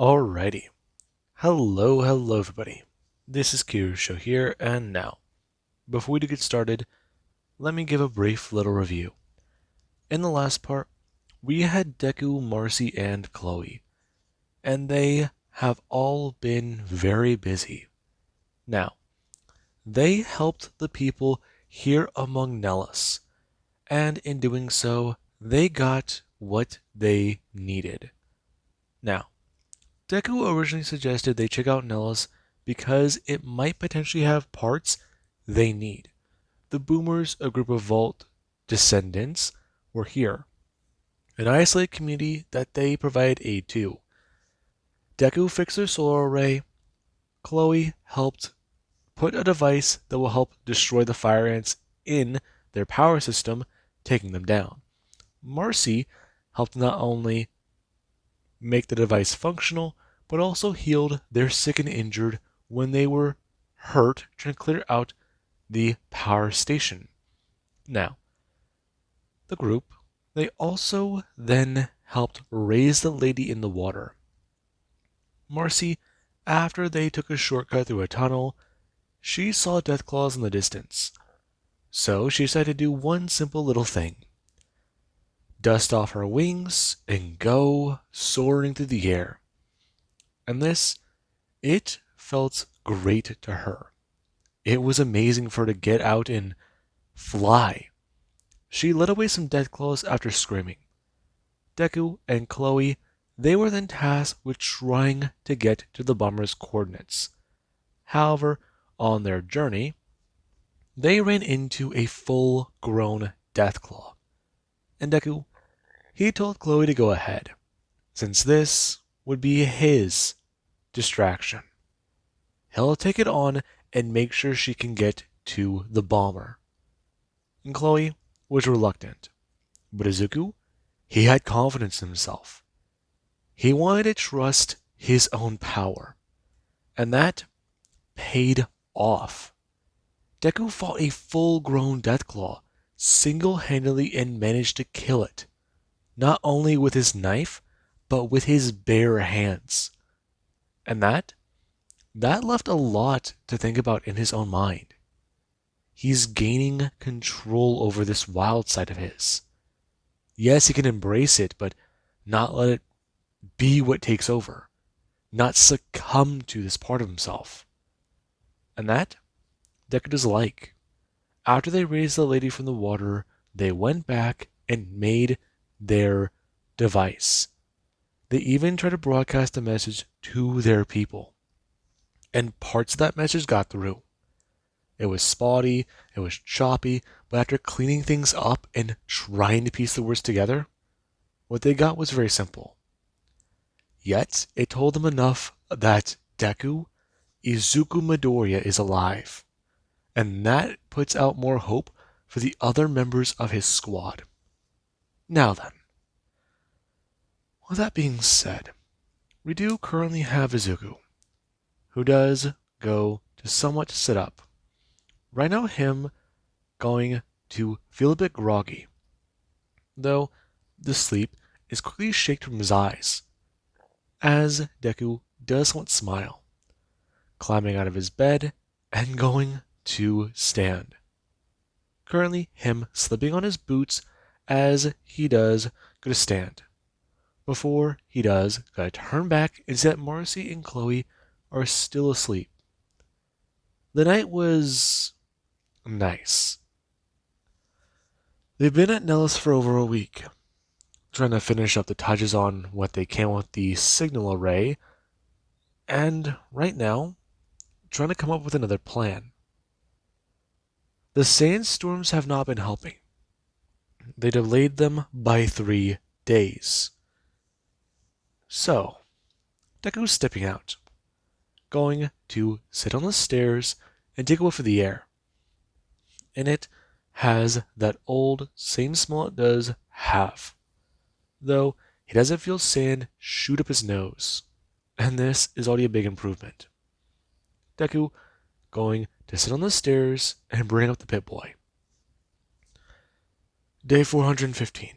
Alrighty. Hello everybody. This is Kirusho here, and now, before we do get started, let me give a brief little review. In the last part, we had Deku, Marcy, and Chloe, and they have all been very busy. Now, they helped the people here among Nellis, and in doing so, they got what they needed. Now, Deku originally suggested they check out Nellis because it might potentially have parts they need. The Boomers, a group of Vault descendants, were here, an isolated community that they provide aid to. Deku fixed their solar array. Chloe helped put a device that will help destroy the fire ants in their power system, taking them down. Marcy helped not only make the device functional, but also healed their sick and injured when they were hurt trying to clear out the power station. Now, the group, they also then helped raise the lady in the water. Marcy, after they took a shortcut through a tunnel, she saw Deathclaws in the distance. So she decided to do one simple little thing. Dust off her wings and go soaring through the air. And it felt great to her. It was amazing for her to get out and fly. She led away some Deathclaws after screaming. Deku and Chloe, they were then tasked with trying to get to the bomber's coordinates. However, on their journey, they ran into a full-grown Deathclaw. And Deku, he told Chloe to go ahead, since this would be his distraction. He'll take it on and make sure she can get to the bomber. And Chloe was reluctant, but Izuku, he had confidence in himself. He wanted to trust his own power, and that paid off. Deku fought a full-grown Deathclaw single-handedly and managed to kill it, not only with his knife, but with his bare hands. And that left a lot to think about in his own mind. He's gaining control over this wild side of his. Yes, he can embrace it, but not let it be what takes over. Not succumb to this part of himself. And that, Deku does like. After they raised the lady from the water, they went back and made their device. They even tried to broadcast a message to their people. And parts of that message got through. It was spotty, it was choppy, but after cleaning things up and trying to piece the words together, what they got was very simple. Yet, it told them enough that Deku, Izuku Midoriya, is alive. And that puts out more hope for the other members of his squad. Now then, with that being said, we do currently have Izuku, who does go to somewhat sit up. Right now, him going to feel a bit groggy, though the sleep is quickly shaken from his eyes, as Deku does somewhat smile, climbing out of his bed and going to stand. Currently, him slipping on his boots as he does go to stand. Before he does, gotta turn back and see that Marcy and Chloe are still asleep. The night was nice. They've been at Nellis for over a week, trying to finish up the touches on what they can with the signal array, and right now, trying to come up with another plan. The sandstorms have not been helping. They delayed them by 3 days. So, Deku's stepping out, going to sit on the stairs and take a whiff of the air. And it has that old same smell it does have, though he doesn't feel sand shoot up his nose, and this is already a big improvement. Deku going to sit on the stairs and bring up the Pip-Boy. Day 415.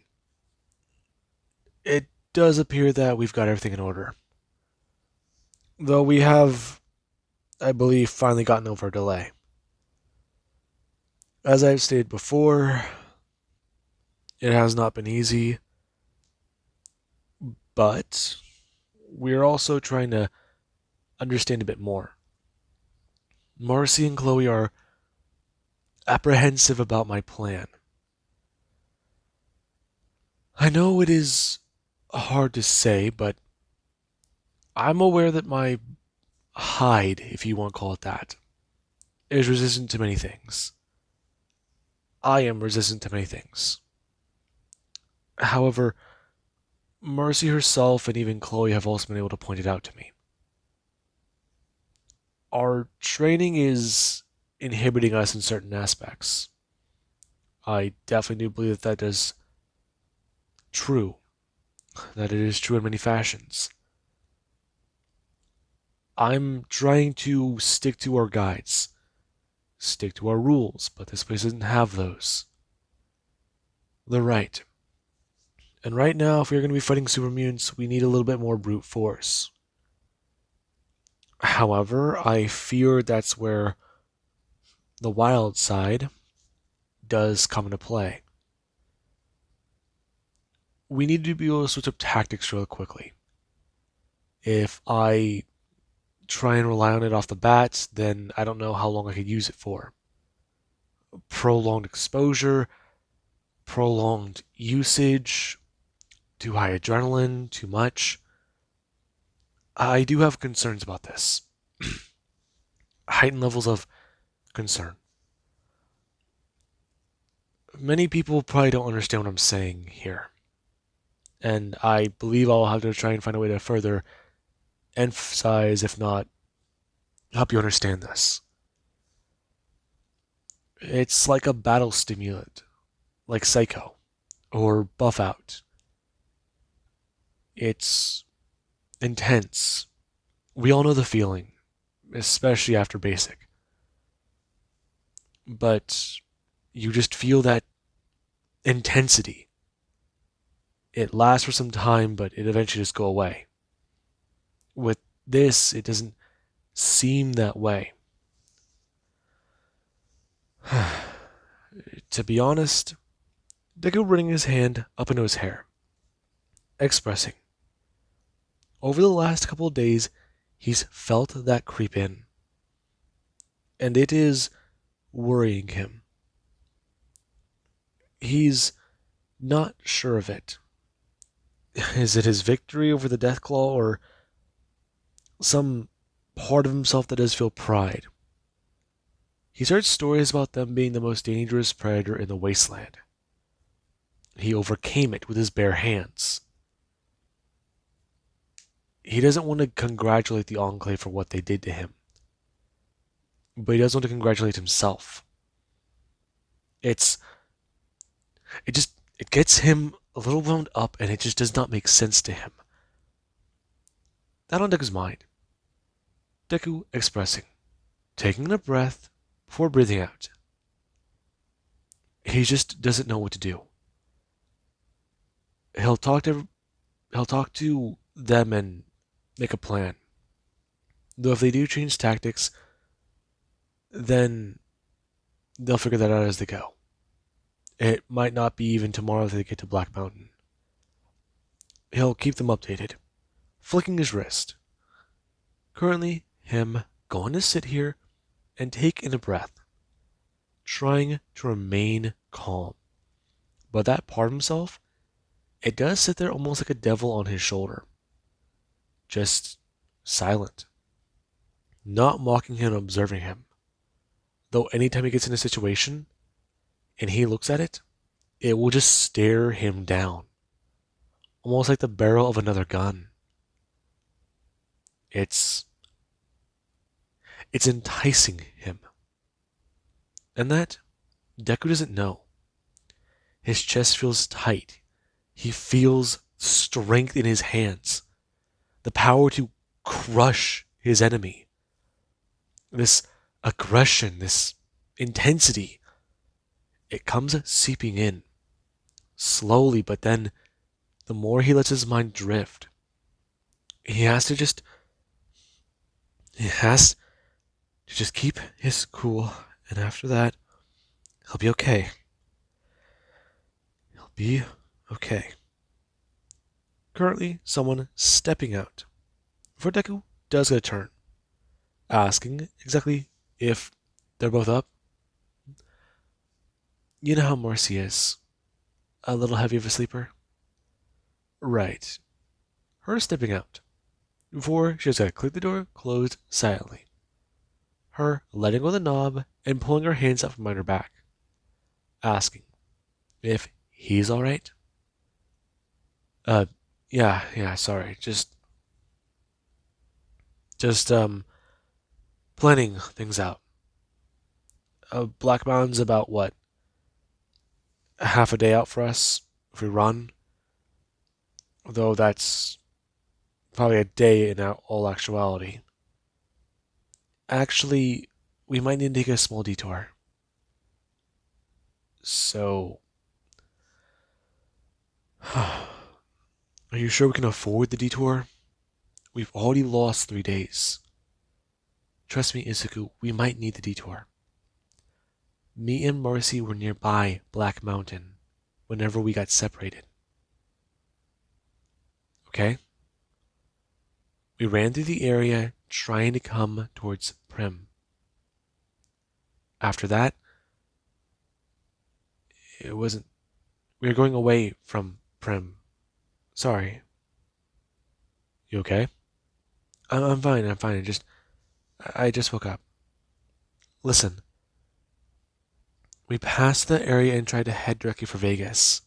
It does appear that we've got everything in order. Though we have, I believe, finally gotten over a delay. As I've stated before, it has not been easy, but we're also trying to understand a bit more. Marcy and Chloe are apprehensive about my plan. I know it is hard to say, but I'm aware that my hide, if you want to call it that, is resistant to many things. I am resistant to many things. However, Mercy herself and even Chloe have also been able to point it out to me. Our training is inhibiting us in certain aspects. I definitely do believe that that is true, that it is true in many fashions. I'm trying to stick to our guides, stick to our rules, but this place doesn't have those. They're right. And right now, if we're going to be fighting super mutants, we need a little bit more brute force. However, I fear that's where the wild side does come into play. We need to be able to switch up tactics real quickly. If I try and rely on it off the bat, then I don't know how long I could use it for. Prolonged exposure, prolonged usage, too high adrenaline, too much. I do have concerns about this. Heightened levels of concern. Many people probably don't understand what I'm saying here, and I believe I'll have to try and find a way to further emphasize, if not help you understand this. It's like a battle stimulant, like Psycho or Buff Out. It's intense. We all know the feeling, especially after basic. But you just feel that intensity. It lasts for some time, but it eventually just go away. With this, it doesn't seem that way. To be honest, Deku running his hand up into his hair, expressing. Over the last couple of days, he's felt that creep in. And it is worrying him. He's not sure of it. Is it his victory over the Deathclaw or some part of himself that does feel pride? He's heard stories about them being the most dangerous predator in the wasteland. He overcame it with his bare hands. He doesn't want to congratulate the Enclave for what they did to him, but he does want to congratulate himself. It's it just it gets him a little wound up, and it just does not make sense to him. That on Deku's mind. Deku expressing, taking a breath before breathing out. He just doesn't know what to do. He'll talk to them and make a plan. Though if they do change tactics, then they'll figure that out as they go. It might not be even tomorrow that they get to Black Mountain. He'll keep them updated, flicking his wrist. Currently, him going to sit here and take in a breath, trying to remain calm. But that part of himself, it does sit there almost like a devil on his shoulder. Just silent. Not mocking him, observing him. Though anytime he gets in a situation and he looks at it, it will just stare him down. Almost like the barrel of another gun. It's enticing him. And that, Deku doesn't know. His chest feels tight. He feels strength in his hands. The power to crush his enemy. This aggression, this intensity, it comes seeping in. Slowly, but then the more he lets his mind drift, he has to just He has to just keep his cool, and after that, he'll be okay. He'll be okay. Currently, someone stepping out. For Deku does get a turn, asking exactly if they're both up. You know how Marcy is. A little heavy of a sleeper? Right. Her stepping out. Before she has got to click the door closed silently. Her letting go of the knob and pulling her hands out from behind her back. Asking if he's alright. Uh, yeah, sorry. Just planning things out. Black Mountain's about what? Half a day out for us if we run. Though that's probably a day in all actuality. Actually, we might need to take a small detour. So, are you sure we can afford the detour? We've already lost 3 days. Trust me, Izuku, we might need the detour. Me and Marcy were nearby Black Mountain whenever we got separated. Okay? We ran through the area trying to come towards Prim. After that, it wasn't. We were going away from Prim. Sorry. You okay? I'm fine. I'm fine. I just woke up. Listen, we passed the area and tried to head directly for Vegas.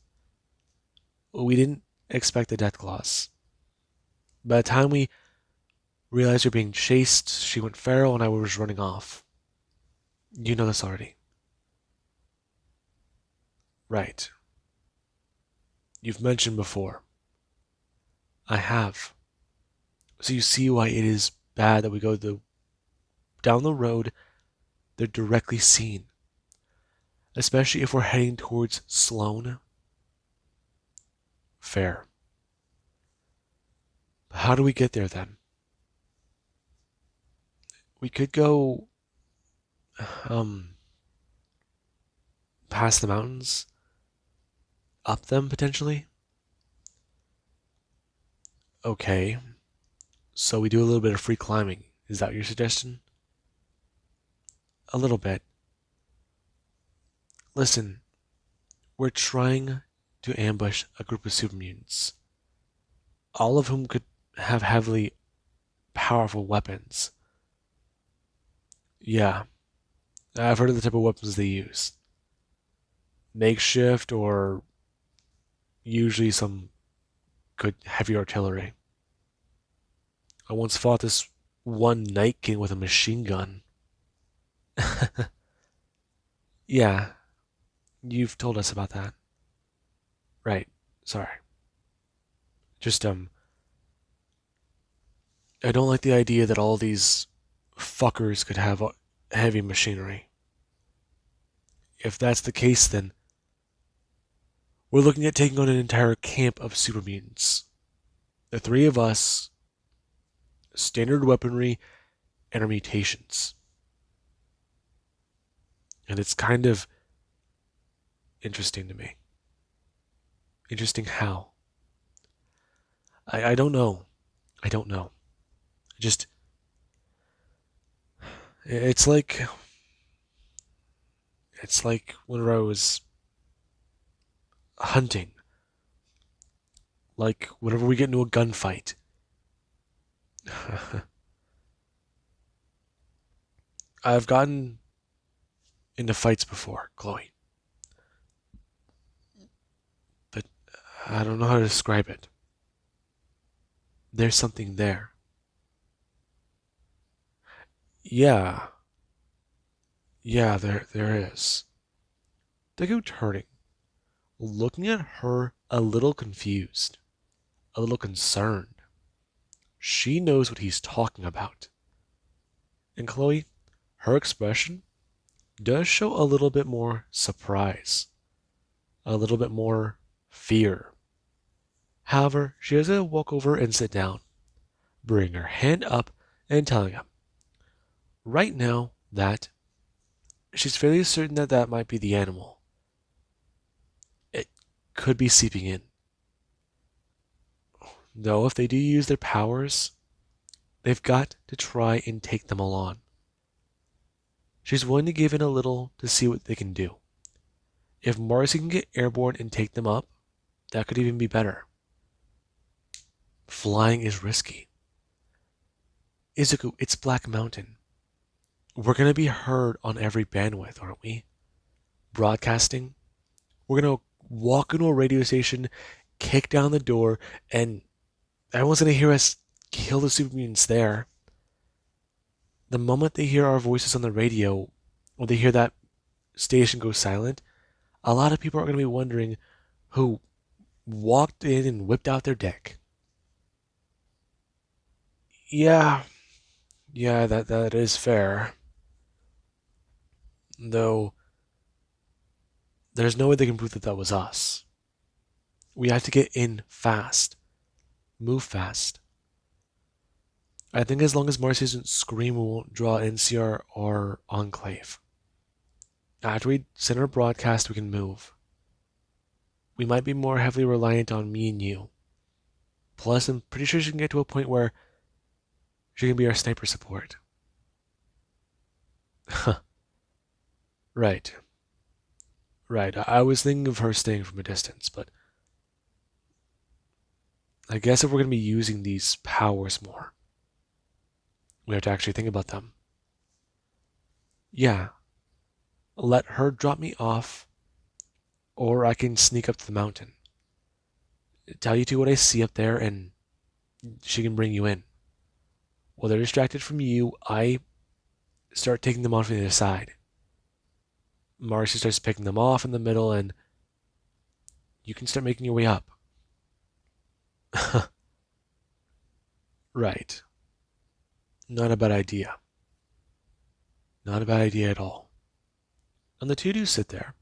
We didn't expect the death claws. By the time we realized we were being chased, she went feral and I was running off. You know this already. Right. You've mentioned before. I have. So you see why it is bad that we go down the road they're directly seen. Especially if we're heading towards Sloane. Fair. But how do we get there then? We could go um past the mountains, up them potentially. Okay. So we do a little bit of free climbing. Is that your suggestion? A little bit. Listen, we're trying to ambush a group of super mutants, all of whom could have heavily powerful weapons. Yeah, I've heard of the type of weapons they use. Makeshift or usually some good heavy artillery. I once fought this one Night King with a machine gun. Yeah, you've told us about that. Right. Sorry. Just I don't like the idea that all these fuckers could have heavy machinery. If that's the case, then we're looking at taking on an entire camp of super mutants. The three of us, standard weaponry, and our mutations. And it's kind of interesting to me. Interesting how? I don't know. I don't know. Just it's like whenever I was hunting. Like whenever we get into a gunfight. I've gotten into fights before, Chloe. But I don't know how to describe it. There's something there. Yeah. Yeah, there is. Deku turning, looking at her a little confused, a little concerned. She knows what he's talking about. And Chloe, her expression does show a little bit more surprise, a little bit more fear. However, she has to walk over and sit down, bring her hand up, and telling him, right now that she's fairly certain that that might be the animal. It could be seeping in. Though if they do use their powers, they've got to try and take them all on. She's willing to give in a little to see what they can do. If Marcy can get airborne and take them up, that could even be better. Flying is risky. Izuku, it's Black Mountain. We're gonna be heard on every bandwidth, aren't we? Broadcasting. We're gonna walk into a radio station, kick down the door, and everyone's gonna hear us kill the super mutants there. The moment they hear our voices on the radio, or they hear that station go silent, a lot of people are gonna be wondering who walked in and whipped out their deck. Yeah, yeah, that is fair. Though there's no way they can prove that that was us. We have to get in fast, move fast. I think as long as Marcy doesn't scream, we won't draw NCR or Enclave. After we send our broadcast, we can move. We might be more heavily reliant on me and you. Plus, I'm pretty sure she can get to a point where she can be our sniper support. Right. Right. I was thinking of her staying from a distance, but I guess if we're going to be using these powers more, we have to actually think about them. Yeah, let her drop me off, or I can sneak up to the mountain. Tell you two what I see up there, and she can bring you in. While they're distracted from you, I start taking them on from the other side. Marcy starts picking them off in the middle, and you can start making your way up. Right. Not a bad idea. Not a bad idea at all. And the two do sit there.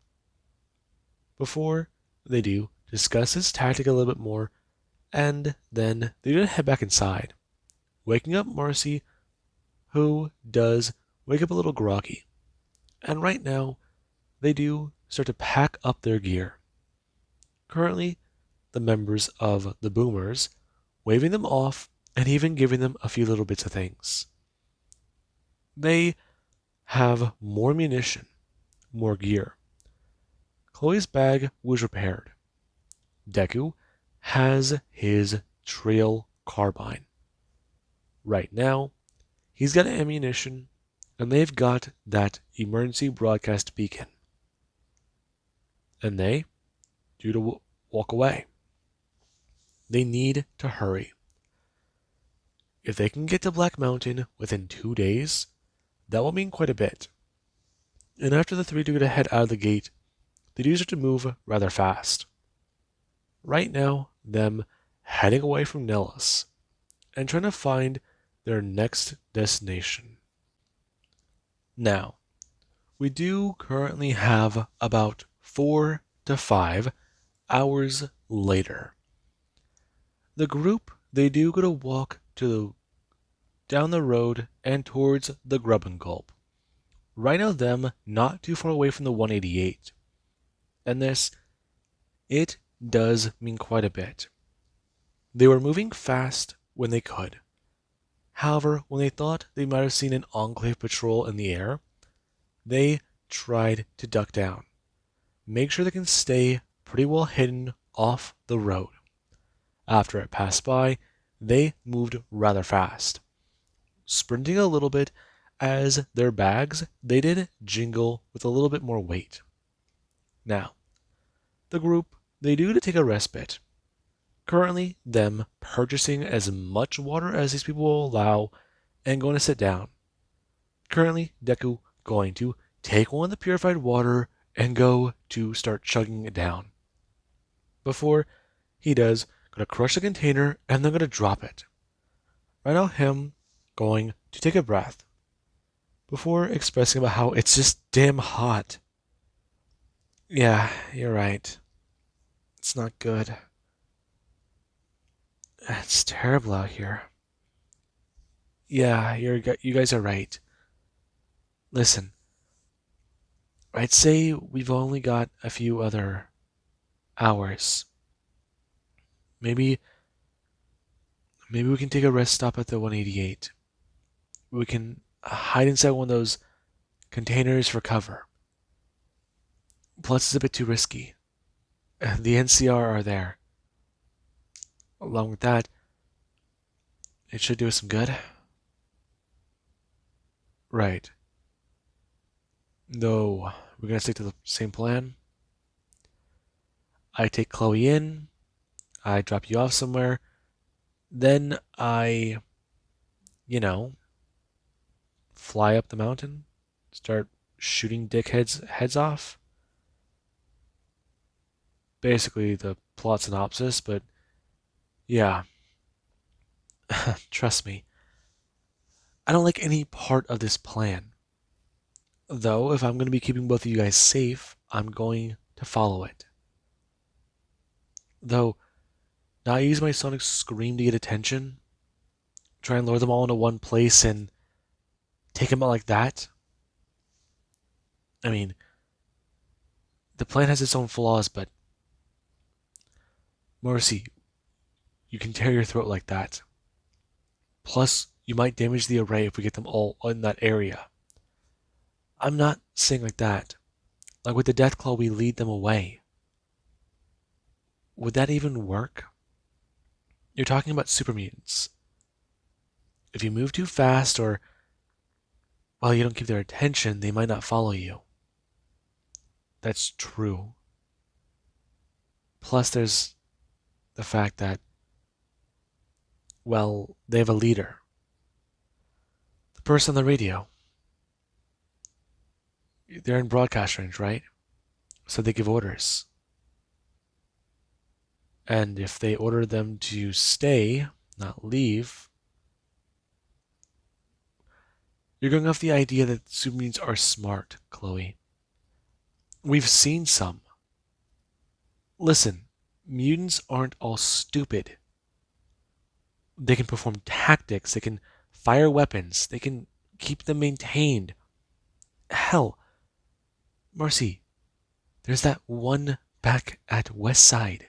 Before they do, discuss this tactic a little bit more, and then they do head back inside, waking up Marcy, who does wake up a little groggy. And right now, they do start to pack up their gear. Currently, the members of the Boomers, waving them off and even giving them a few little bits of things. They have more munition, more gear. Chloe's bag was repaired. Deku has his trail carbine. Right now, he's got ammunition, and they've got that emergency broadcast beacon. And they do to walk away. They need to hurry. If they can get to Black Mountain within 2 days, that will mean quite a bit. And after the three do to head out of the gate, they do start to move rather fast. Right now, them heading away from Nellis and trying to find their next destination. Now, we do currently have about 4 to 5 hours later. The group, they do go to walk down the road and towards the Grub and Gulp. Right now, them not too far away from the 188. And this, it does mean quite a bit. They were moving fast when they could. However, when they thought they might have seen an Enclave patrol in the air, they tried to duck down. Make sure they can stay pretty well hidden off the road. After it passed by, they moved rather fast, sprinting a little bit as their bags, they did jingle with a little bit more weight. Now, the group, they do to take a respite. Currently, them purchasing as much water as these people will allow and going to sit down. Currently, Deku going to take one of the purified water and go to start chugging it down. Before he does, gonna crush the container and then gonna drop it. Right now, him going to take a breath before expressing about how it's just damn hot. Yeah, you're right. It's not good. It's terrible out here. Yeah, you guys are right. Listen, I'd say we've only got a few other hours. Maybe maybe we can take a rest stop at the 188. We can hide inside one of those containers for cover. Plus, it's a bit too risky. The NCR are there. Along with that, it should do us some good. Right. Though, we're gonna stick to the same plan. I take Chloe in, I drop you off somewhere, then I, you know, fly up the mountain, start shooting dickheads' heads off. Basically, the plot synopsis, but yeah, trust me, I don't like any part of this plan. Though, if I'm going to be keeping both of you guys safe, I'm going to follow it. Though, not use my sonic scream to get attention, try and lure them all into one place and take them out like that. I mean, the plan has its own flaws, but Mercy, you can tear your throat like that. Plus, you might damage the array if we get them all in that area. I'm not saying like that. Like with the Deathclaw, we lead them away. Would that even work? You're talking about super mutants. If you move too fast or, well, you don't keep their attention, they might not follow you. That's true. Plus, there's the fact that, well, they have a leader. The person on the radio. They're in broadcast range, right? So they give orders. And if they order them to stay, not leave, you're going off the idea that super mutants are smart, Chloe. We've seen some. Listen, mutants aren't all stupid. They can perform tactics, they can fire weapons, they can keep them maintained. Hell, Marcy, there's that one back at West Side.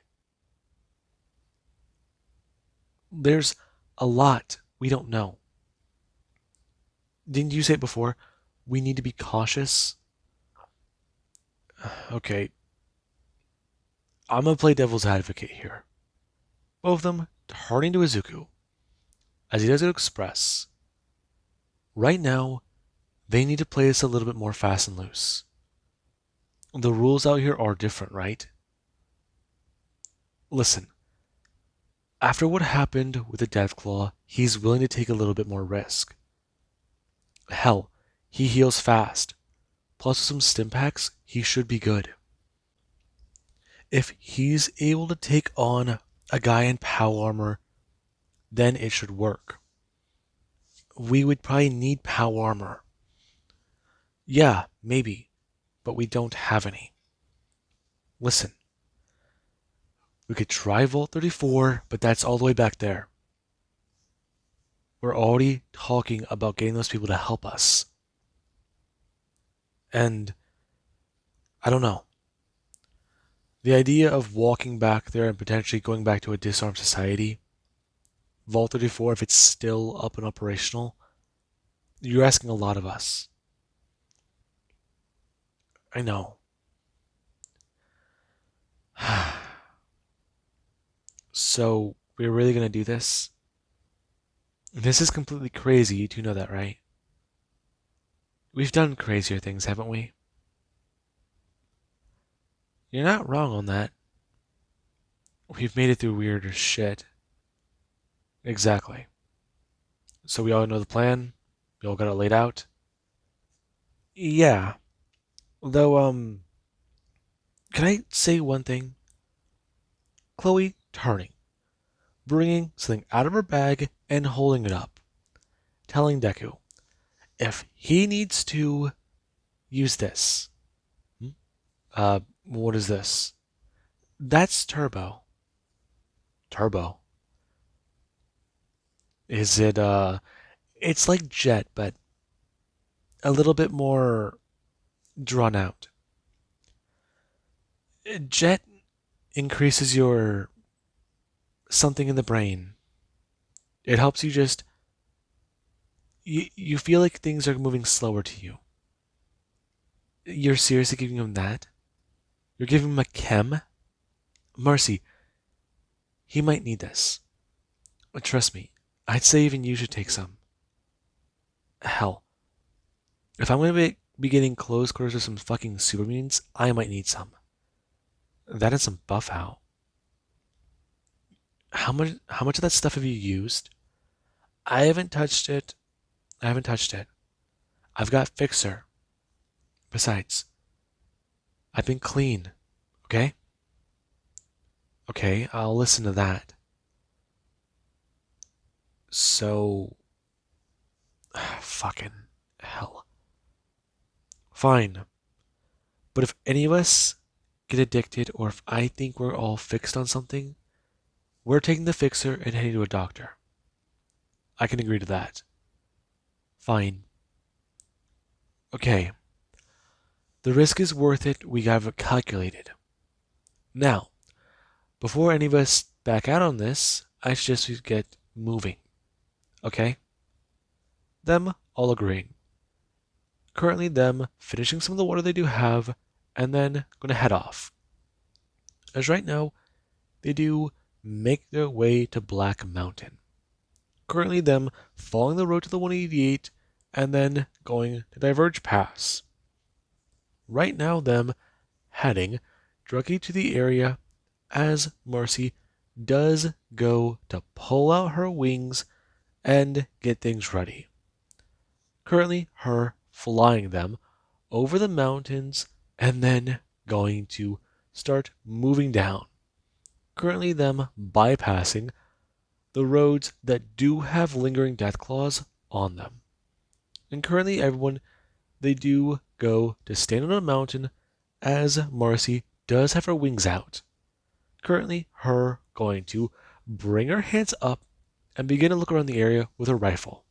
There's a lot we don't know. Didn't you say it before? We need to be cautious. Okay, I'm gonna play devil's advocate here. Both of them turning to Izuku, as he does at Express. Right now, they need to play this a little bit more fast and loose. The rules out here are different, right? Listen, after what happened with the Deathclaw, he's willing to take a little bit more risk. Hell, he heals fast. Plus, with some stim packs, he should be good. If he's able to take on a guy in power armor, then it should work. We would probably need power armor. Yeah, maybe, but we don't have any. Listen, we could try Vault 34, but that's all the way back there. We're already talking about getting those people to help us. And I don't know. The idea of walking back there and potentially going back to a disarmed society, Vault 34, if it's still up and operational, you're asking a lot of us. I know. So, we're really gonna do this? This is completely crazy, you do know that, right? We've done crazier things, haven't we? You're not wrong on that. We've made it through weirder shit. Exactly. So we all know the plan? We all got it laid out? Yeah. Though, can I say one thing? Chloe turning, bringing something out of her bag and holding it up, telling Deku, if he needs to use this. What is this? That's Turbo. Turbo. Is it, it's like Jet, but a little bit more drawn out. Jet increases your something in the brain. It helps you just you feel like things are moving slower to you. You're seriously giving him that? You're giving him a chem? Marcy, he might need this. But trust me, I'd say even you should take some. Hell, if I'm going to be getting close quarters with some fucking super mutants, I might need some. That is some buff how. How much of that stuff have you used? I haven't touched it. I haven't touched it. I've got Fixer. Besides, I've been clean. Okay? Okay, I'll listen to that. So, fucking hell. Fine. But if any of us get addicted, or if I think we're all fixed on something, we're taking the Fixer and heading to a doctor. I can agree to that. Fine. Okay. The risk is worth it. We have it calculated. Now, before any of us back out on this, I suggest we get moving. Okay? Them all agreeing. Currently, them finishing some of the water they do have, and then going to head off. As right now, they do make their way to Black Mountain. Currently, them following the road to the 188, and then going to Diverge Pass. Right now, them heading directly to the area as Marcy does go to pull out her wings and get things ready. Currently, her flying them over the mountains and then going to start moving down. Currently, them bypassing the roads that do have lingering death claws on them. And currently, everyone, they do go to stand on a mountain as Marcy does have her wings out. Currently, her going to bring her hands up and begin to look around the area with her rifle.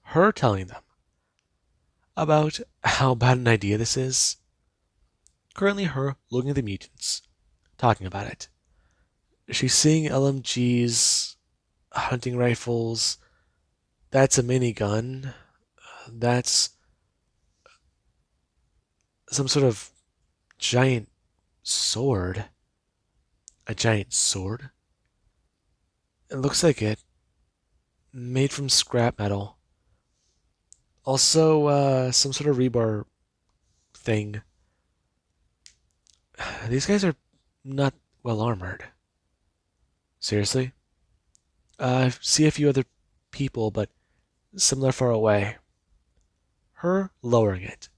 Her telling them about how bad an idea this is. Currently, her looking at the mutants, talking about it. She's seeing LMGs, hunting rifles. That's a minigun. That's some sort of giant sword. A giant sword? It looks like it. Made from scrap metal. Also, some sort of rebar thing. These guys are not well armored. Seriously? I see a few other people, but similar far away. Her lowering it.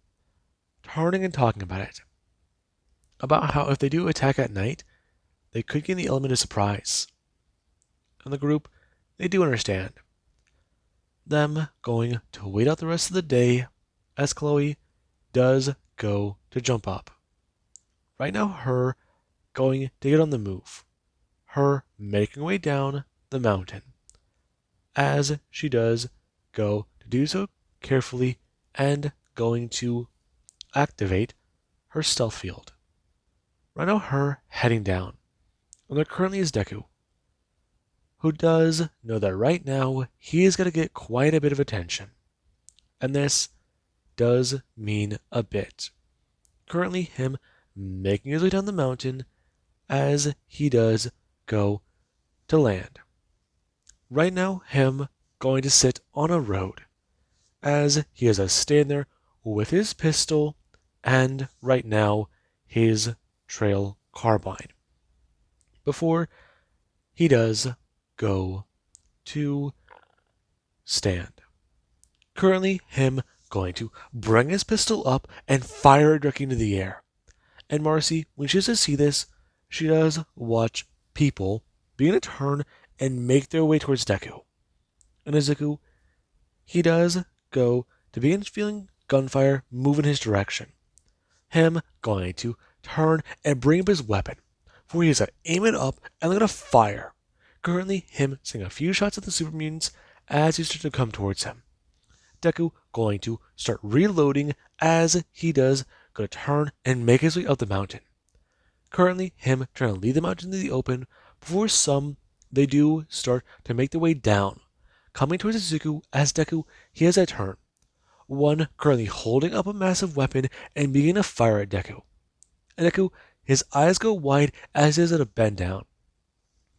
Turning and talking about it. About how if they do attack at night, they could gain the element of surprise. And the group, they do understand. Them going to wait out the rest of the day as Chloe does go to jump up. Right now, her going to get on the move. Her making her way down the mountain. As she does go to do so carefully and going to activate her stealth field. Right now, her heading down. And there currently is Deku, who does know that right now he is going to get quite a bit of attention. And this does mean a bit. Currently, him making his way down the mountain as he does go to land. Right now, him going to sit on a road as he is a stand there with his pistol and right now his trail carbine. Before he does go to stand. Currently, him going to bring his pistol up and fire it directly into the air. And Marcy, when she does see this, she does watch people begin to turn and make their way towards Deku. And as Deku, he does go to begin feeling gunfire move in his direction. Him going to turn and bring up his weapon, for he is to aim it up and going to fire. Currently, him seeing a few shots at the super mutants as he starts to come towards him. Deku going to start reloading as he does gonna turn and make his way up the mountain. Currently, him trying to lead them out into the open before some they do start to make their way down, coming towards Izuku as Deku he has a turn. One currently holding up a massive weapon and beginning to fire at Deku. And Deku, his eyes go wide as he is at a bend down.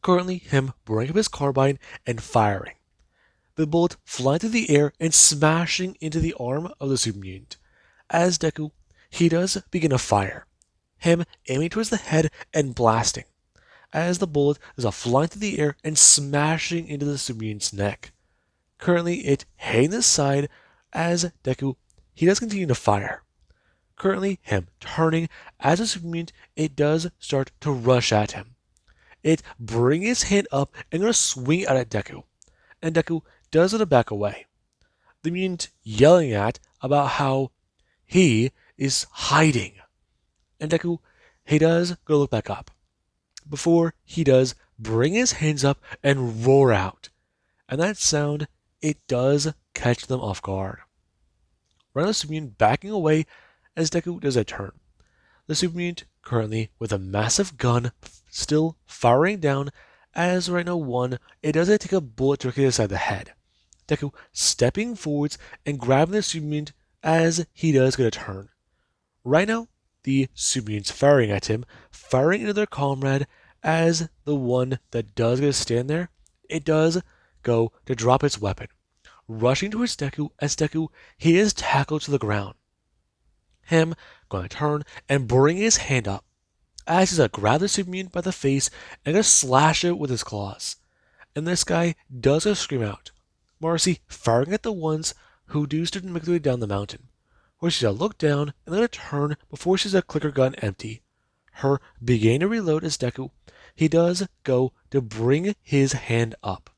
Currently, him bringing up his carbine and firing. The bullet flying through the air and smashing into the arm of the super mutant. As Deku, he does begin to fire. Him aiming towards the head and blasting. As the bullet is flying through the air and smashing into the super mutant's neck. Currently, it hitting the side as Deku, he does continue to fire. Currently, him turning as a super mutant, it does start to rush at him. It brings his hand up and gonna swing out at Deku, and Deku does it back away. The mutant yelling at about how he is hiding, and Deku he does go look back up. Before he does bring his hands up and roar out, and that sound it does catch them off guard. Rhino the super mutant backing away as Deku does a turn. The super mutant currently with a massive gun still firing down as Rhino 1 it does take a bullet directly inside the head. Deku stepping forwards and grabbing the super mutant as he does get a turn. Rhino, the super mutants firing at him, firing into their comrade as the one that does get to stand there, it does go to drop its weapon. Rushing towards Deku as Deku he is tackled to the ground. Him going to turn and bring his hand up as he's going to grab the super mutant by the face and going to slash it with his claws. And this guy does go scream out. Marcy firing at the ones who do start to make their way down the mountain, where she's going to look down and then turn before she's a clicker gun empty. Her beginning to reload as Deku, he does go to bring his hand up.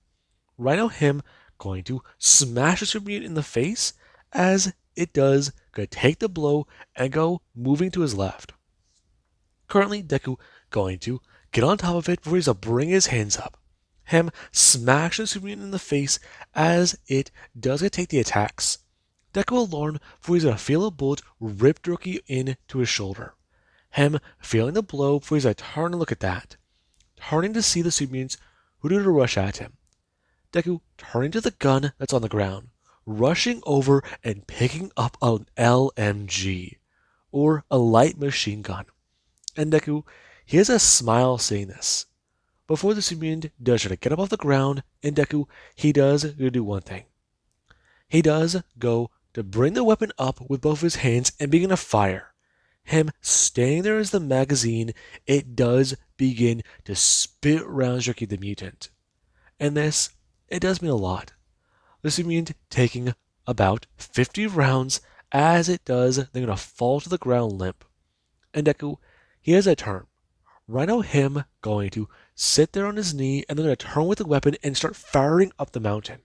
Rhino him going to smash the super mutant in the face as it does go take the blow and go moving to his left. Currently, Deku going to get on top of it before he's to bring his hands up. Him smash the super mutant in the face as it does get take the attacks. Deku alarmed before he's going to feel a bullet rip directly into his shoulder. Him feeling the blow before he's going to turn and look at that. Turning to see the super mutants who do to rush at him. Deku turning to the gun that's on the ground, rushing over and picking up an LMG, or a light machine gun. And Deku, he has a smile seeing this. Before the super mutant does try to get up off the ground, and Deku, he does go do one thing. He does go to bring the weapon up with both his hands and begin to fire. Him staying there as the magazine, it does begin to spit rounds directly at the mutant. And this, it does mean a lot. The super mutant taking about 50 rounds as it does, they're going to fall to the ground limp. And Deku, he has a turn. Rhino him going to sit there on his knee and then going to turn with the weapon and start firing up the mountain.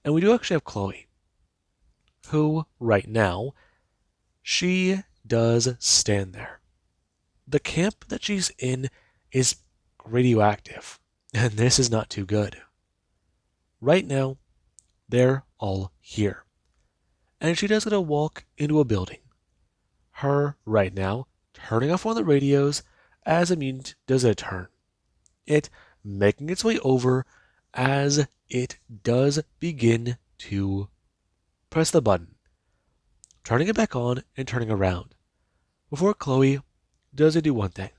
And we do actually have Chloe, who right now, she does stand there. The camp that she's in is radioactive, and this is not too good. Right now, they're all here. And she does get to walk into a building. Her, right now, turning off one of the radios as a mutant does a turn. It making its way over as it does begin to press the button. Turning it back on and turning around. Before Chloe does do one thing.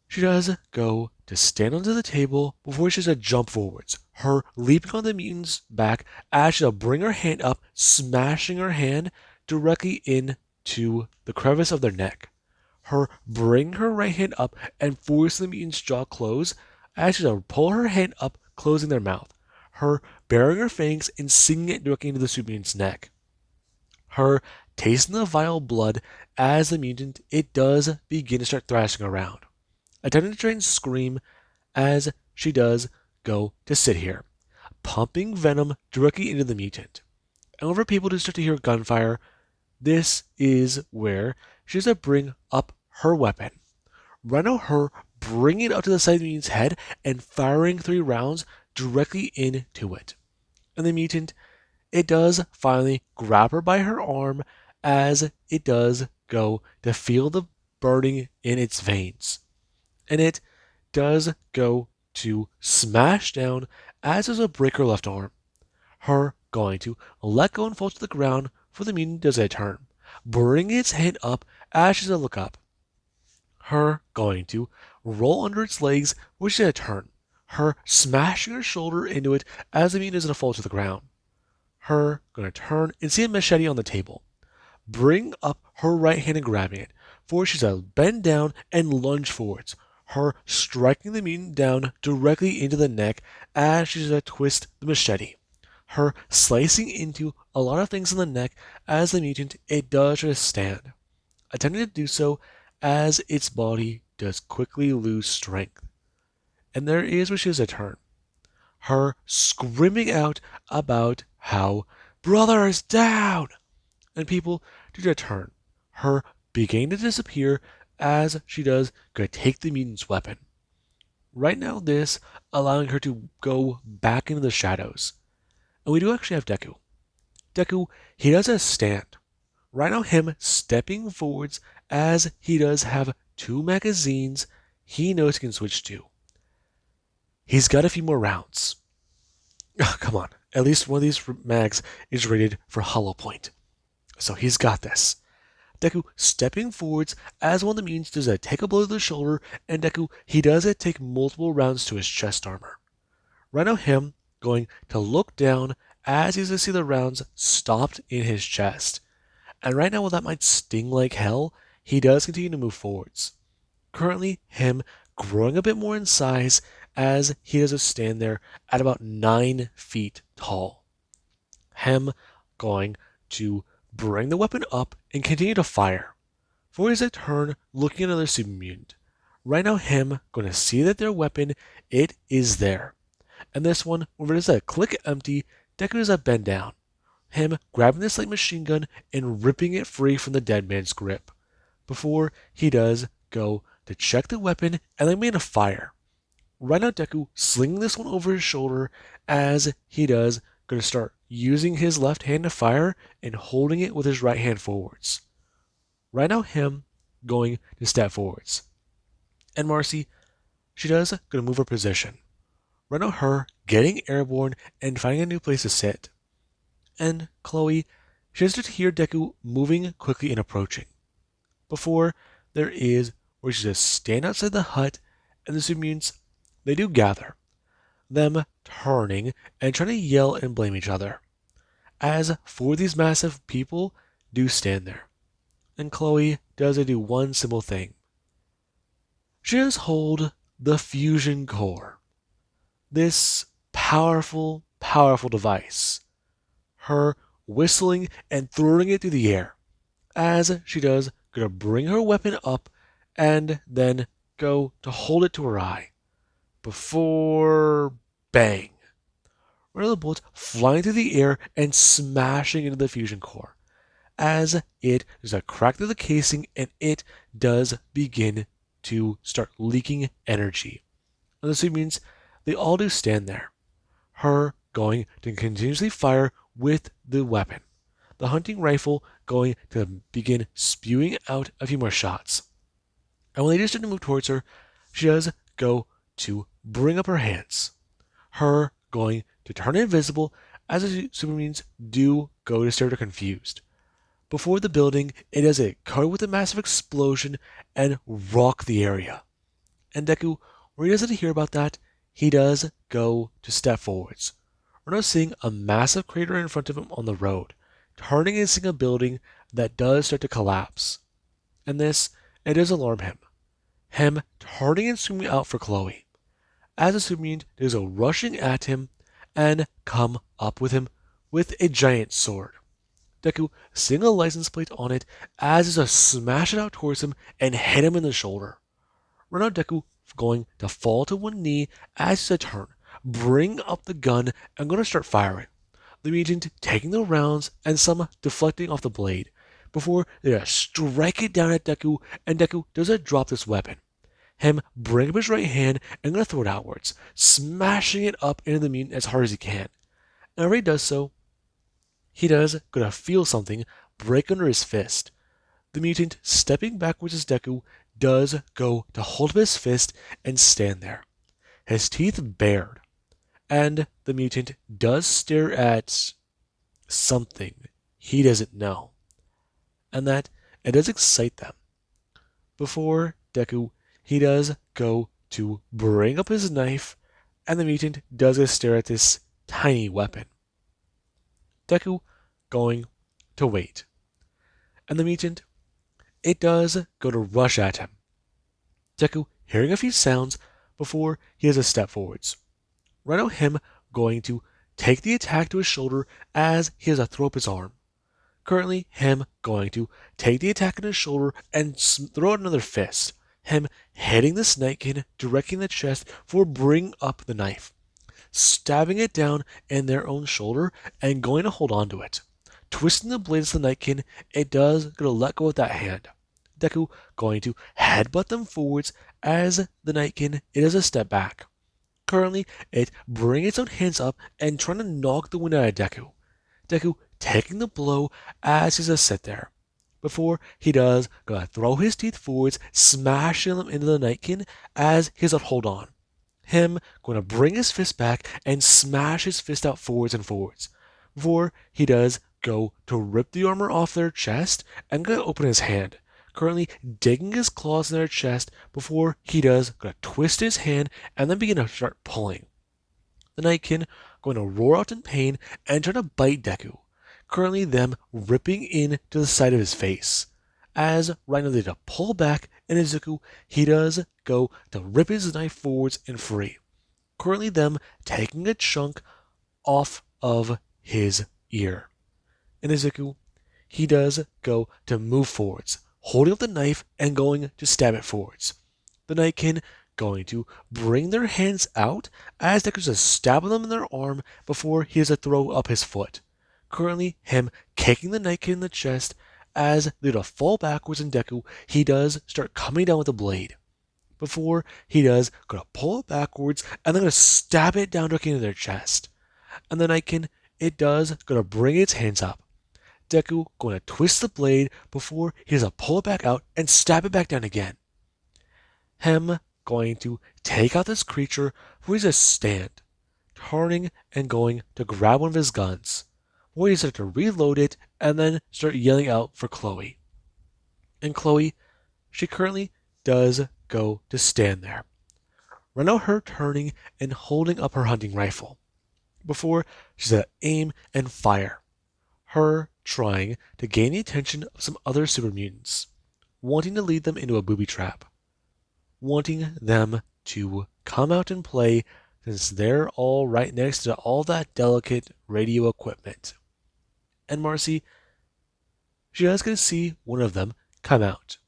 She does go to stand onto the table before she does jump forwards. Her leaping on the mutant's back as she'll bring her hand up, smashing her hand directly into the crevice of their neck. Her bring her right hand up and force the mutant's jaw close as she'll pull her hand up, closing their mouth. Her baring her fangs and sinking it directly into the super mutant's neck. Her tasting the vile blood as the mutant, it does begin to start thrashing around. Attempting to try and scream as she does go to sit here, pumping venom directly into the mutant. And whenever people do start to hear gunfire, this is where she has to bring up her weapon. Rhino her bringing it up to the side of the mutant's head and firing 3 rounds directly into it. And the mutant, it does finally grab her by her arm as it does go to feel the burning in its veins. And it does go to smash down as there's a break her left arm. Her going to let go and fall to the ground for the mutant does a turn, bringing its head up as she does look up. Her going to roll under its legs, which is a turn. Her smashing her shoulder into it as the mutant is going to fall to the ground. Her going to turn and see a machete on the table. Bring up her right hand and grabbing it, for she's to bend down and lunge forwards. Her striking the mutant down directly into the neck as she's to twist the machete. Her slicing into a lot of things in the neck as the mutant it does just stand, attempting to do so as its body does quickly lose strength. And there is where she has a turn. Her screaming out about how brother is down, and people do a turn. Her beginning to disappear as she does go take the mutant's weapon. Right now, this allowing her to go back into the shadows. And we do actually have Deku. Deku, he does a stand. Right now, him stepping forwards as he does have 2 magazines he knows he can switch to. He's got a few more rounds. Oh, come on. At least one of these mags is rated for hollow point. So he's got this. Deku stepping forwards as one of the mutants does a take a blow to the shoulder, and Deku, he does it take multiple rounds to his chest armor. Right now, him going to look down as he's to see the rounds stopped in his chest. And right now, while that might sting like hell, he does continue to move forwards. Currently, him growing a bit more in size as he does stand there at about 9 feet tall. Him going to bring the weapon up and continue to fire. For his turn, looking at another super mutant. Right now, him going to see that their weapon, it is there. And this one, where it is a click empty, Deku does a bend down. Him grabbing this light machine gun and ripping it free from the dead man's grip. Before he does go to check the weapon and then begin to fire. Right now, Deku slinging this one over his shoulder as he does going to start using his left hand to fire and holding it with his right hand forwards. Right now, him going to step forwards. And Marcy, she does going to move her position. Right now, her getting airborne and finding a new place to sit. And Chloe, she has to hear Deku moving quickly and approaching. Before there is where she just stand outside the hut and the super mutants, they do gather. Them turning and trying to yell and blame each other. As for these massive people do stand there. And Chloe does do one simple thing. She does hold the fusion core. This powerful, powerful device. Her whistling and throwing it through the air. As she does gonna bring her weapon up and then go to hold it to her eye. Before bang. One of the bullets flying through the air and smashing into the fusion core. As it does a crack through the casing and it does begin to start leaking energy. And this means they all do stand there. Her going to continuously fire with the weapon. The hunting rifle going to begin spewing out a few more shots. And when they just start to move towards her, she does go to bring up her hands. Her going to turn invisible as the super mutants do go to stare at her confused. Before the building, it does a cover with a massive explosion and rock the area. And Deku, where he doesn't hear about that, he does go to step forwards. We're now seeing a massive crater in front of him on the road, turning and seeing a building that does start to collapse. And this, it does alarm him. Him turning and screaming out for Chloe. As the super mutant does go rushing at him and come up with him with a giant sword. Deku seeing a license plate on it as is a smash it out towards him and hit him in the shoulder. Right now Deku going to fall to one knee as he's a turn, bring up the gun and going to start firing. The mutant taking the rounds and some deflecting off the blade before they strike it down at Deku, and Deku does drop this weapon. Him bring up his right hand and going to throw it outwards, smashing it up into the mutant as hard as he can. And whenever he does so, he does gonna feel something break under his fist. The mutant, stepping backwards as Deku, does go to hold up his fist and stand there, his teeth bared, and the mutant does stare at something he doesn't know, and that it does excite them. Before Deku, he does go to bring up his knife, and the mutant does go stare at this tiny weapon. Deku going to wait, and the mutant, it does go to rush at him. Deku hearing a few sounds before he has a step forwards. Right now, him going to take the attack to his shoulder as he has a throw up his arm. Currently, him going to take the attack on his shoulder and throw out another fist. Him hitting the Snikekin directly in the chest for bringing up the knife, stabbing it down in their own shoulder and going to hold on to it. Twisting the blades of the Nightkin, it does go to let go of that hand. Deku going to headbutt them forwards as the Nightkin, it is a step back. Currently, it bringing its own hands up and trying to knock the wind out of Deku. Deku taking the blow as he's a sit there. Before he does, gonna throw his teeth forwards, smashing them into the Nightkin as he's a hold on. Him going to bring his fist back and smash his fist out forwards and forwards. Before he does go to rip the armor off their chest and go to open his hand, currently digging his claws in their chest before he does go to twist his hand and then begin to start pulling. The Nightkin going to roar out in pain and try to bite Deku, currently them ripping in to the side of his face. As right now they to pull back, and Izuku, he does go to rip his knife forwards and free. Currently them taking a chunk off of his ear. And Izuku, he does go to move forwards, holding up the knife and going to stab it forwards. The Nightkin going to bring their hands out as Deku's just stabbing them in their arm before he has to throw up his foot. Currently, him kicking the Nightkin in the chest as they to fall backwards in Deku, he does start coming down with a blade. Before he does, gonna pull it backwards and then gonna stab it down directly into their chest. And the Nightkin, it does gonna bring its hands up. Deku going to twist the blade before he does a pull it back out and stab it back down again. Him going to take out this creature where he's a stand, turning and going to grab one of his guns. Where he's to reload it and then start yelling out for Chloe. And Chloe, she currently does go to stand there. Right now her turning and holding up her hunting rifle. Before she's at aim and fire. Her trying to gain the attention of some other super mutants, wanting to lead them into a booby trap, wanting them to come out and play since they're all right next to all that delicate radio equipment. And Marcy, she does get to see one of them come out.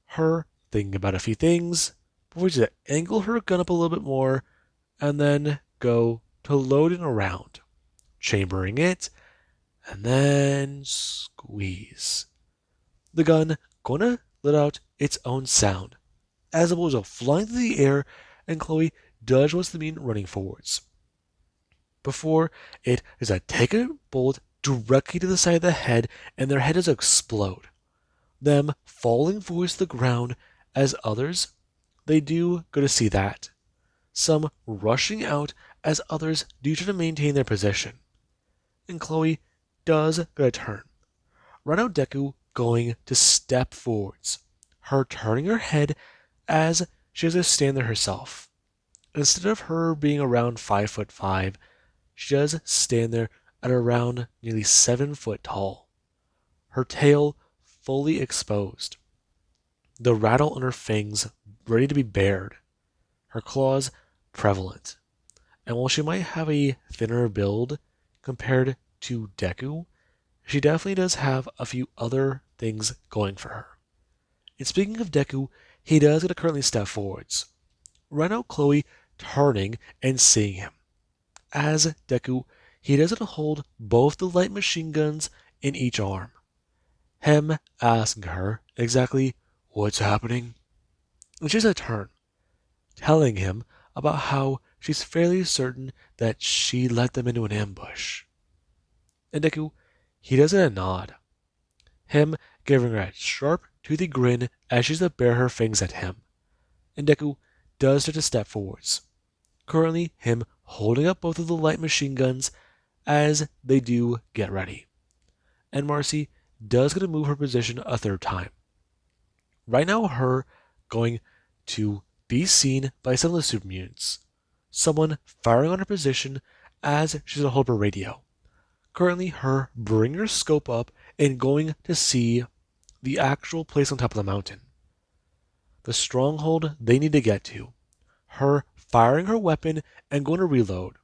Her thinking about a few things before she angle her gun up a little bit more and then go to load it around, chambering it, and then squeeze. The gun gonna let out its own sound as the bullets are flying through the air and Chloe does what's the mean running forwards. Before it is a take a bullet directly to the side of the head and their head is explode. Them falling forwards to the ground as others, they do go to see that. Some rushing out as others do try to maintain their position. And Chloe does go to turn. Right now Deku going to step forwards. Her turning her head as she has to stand there herself. Instead of her being around 5'5", she does stand there at around nearly 7 foot tall. Her tail fully exposed. The rattle on her fangs ready to be bared. Her claws prevalent. And while she might have a thinner build compared to Deku, she definitely does have a few other things going for her. And speaking of Deku, he does get to currently step forwards. Right now Chloe turning and seeing him. As Deku, he does get to hold both the light machine guns in each arm. Him asking her exactly what's happening. And she's a turn, telling him about how she's fairly certain that she led them into an ambush. And Deku, he does get a nod. Him giving her a sharp, toothy grin as she's to bare her fangs at him. And Deku does start to step forwards. Currently, him holding up both of the light machine guns as they do get ready. And Marcy does get to move her position a third time. Right now, her going to be seen by some of the super mutants. Someone firing on her position as she's to hold her radio. Currently, her bringing her scope up and going to see the actual place on top of the mountain. The stronghold they need to get to. Her firing her weapon and going to reload.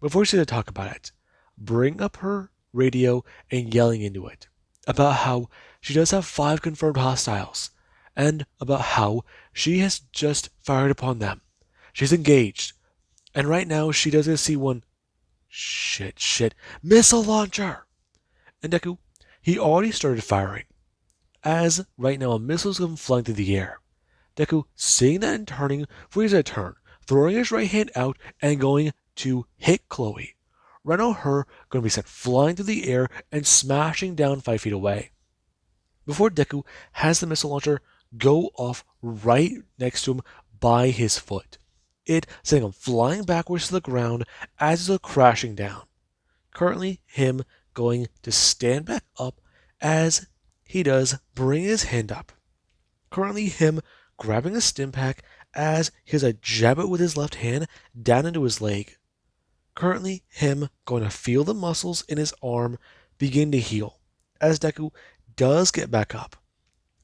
Before she to talk about it, bring up her radio and yelling into it about how she does have 5 confirmed hostiles and about how she has just fired upon them. She's engaged. And right now she doesn't see one shit missile launcher. And Deku, he already started firing. As right now a missile's come flying through the air. Deku, seeing that and turning, freezes a turn, throwing his right hand out and going to hit Chloe. Right now her going to be sent flying through the air and smashing down 5 feet away. Before Deku has the missile launcher go off right next to him by his foot. It sending him flying backwards to the ground as he's crashing down. Currently, him going to stand back up as he does bring his hand up. Currently, him grabbing a stim pack as he has a jab it with his left hand down into his leg. Currently, him going to feel the muscles in his arm begin to heal as Deku does get back up.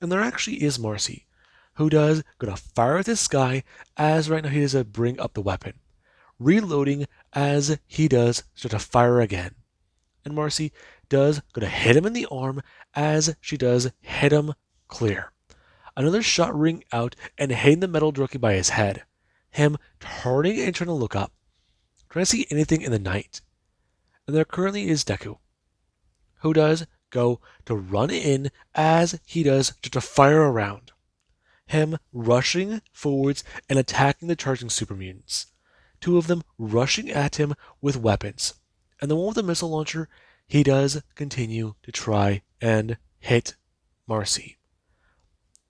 And there actually is Marcy, who does go to fire at this guy as right now he does to bring up the weapon, reloading as he does start to fire again. And Marcy does go to hit him in the arm as she does hit him clear. Another shot ring out and hitting the metal directly by his head. Him turning and trying to look up, trying to see anything in the night. And there currently is Deku, who does go to run in as he does just to fire around. Him rushing forwards and attacking the charging super mutants. 2 of them rushing at him with weapons. And the one with the missile launcher, he does continue to try and hit Marcy.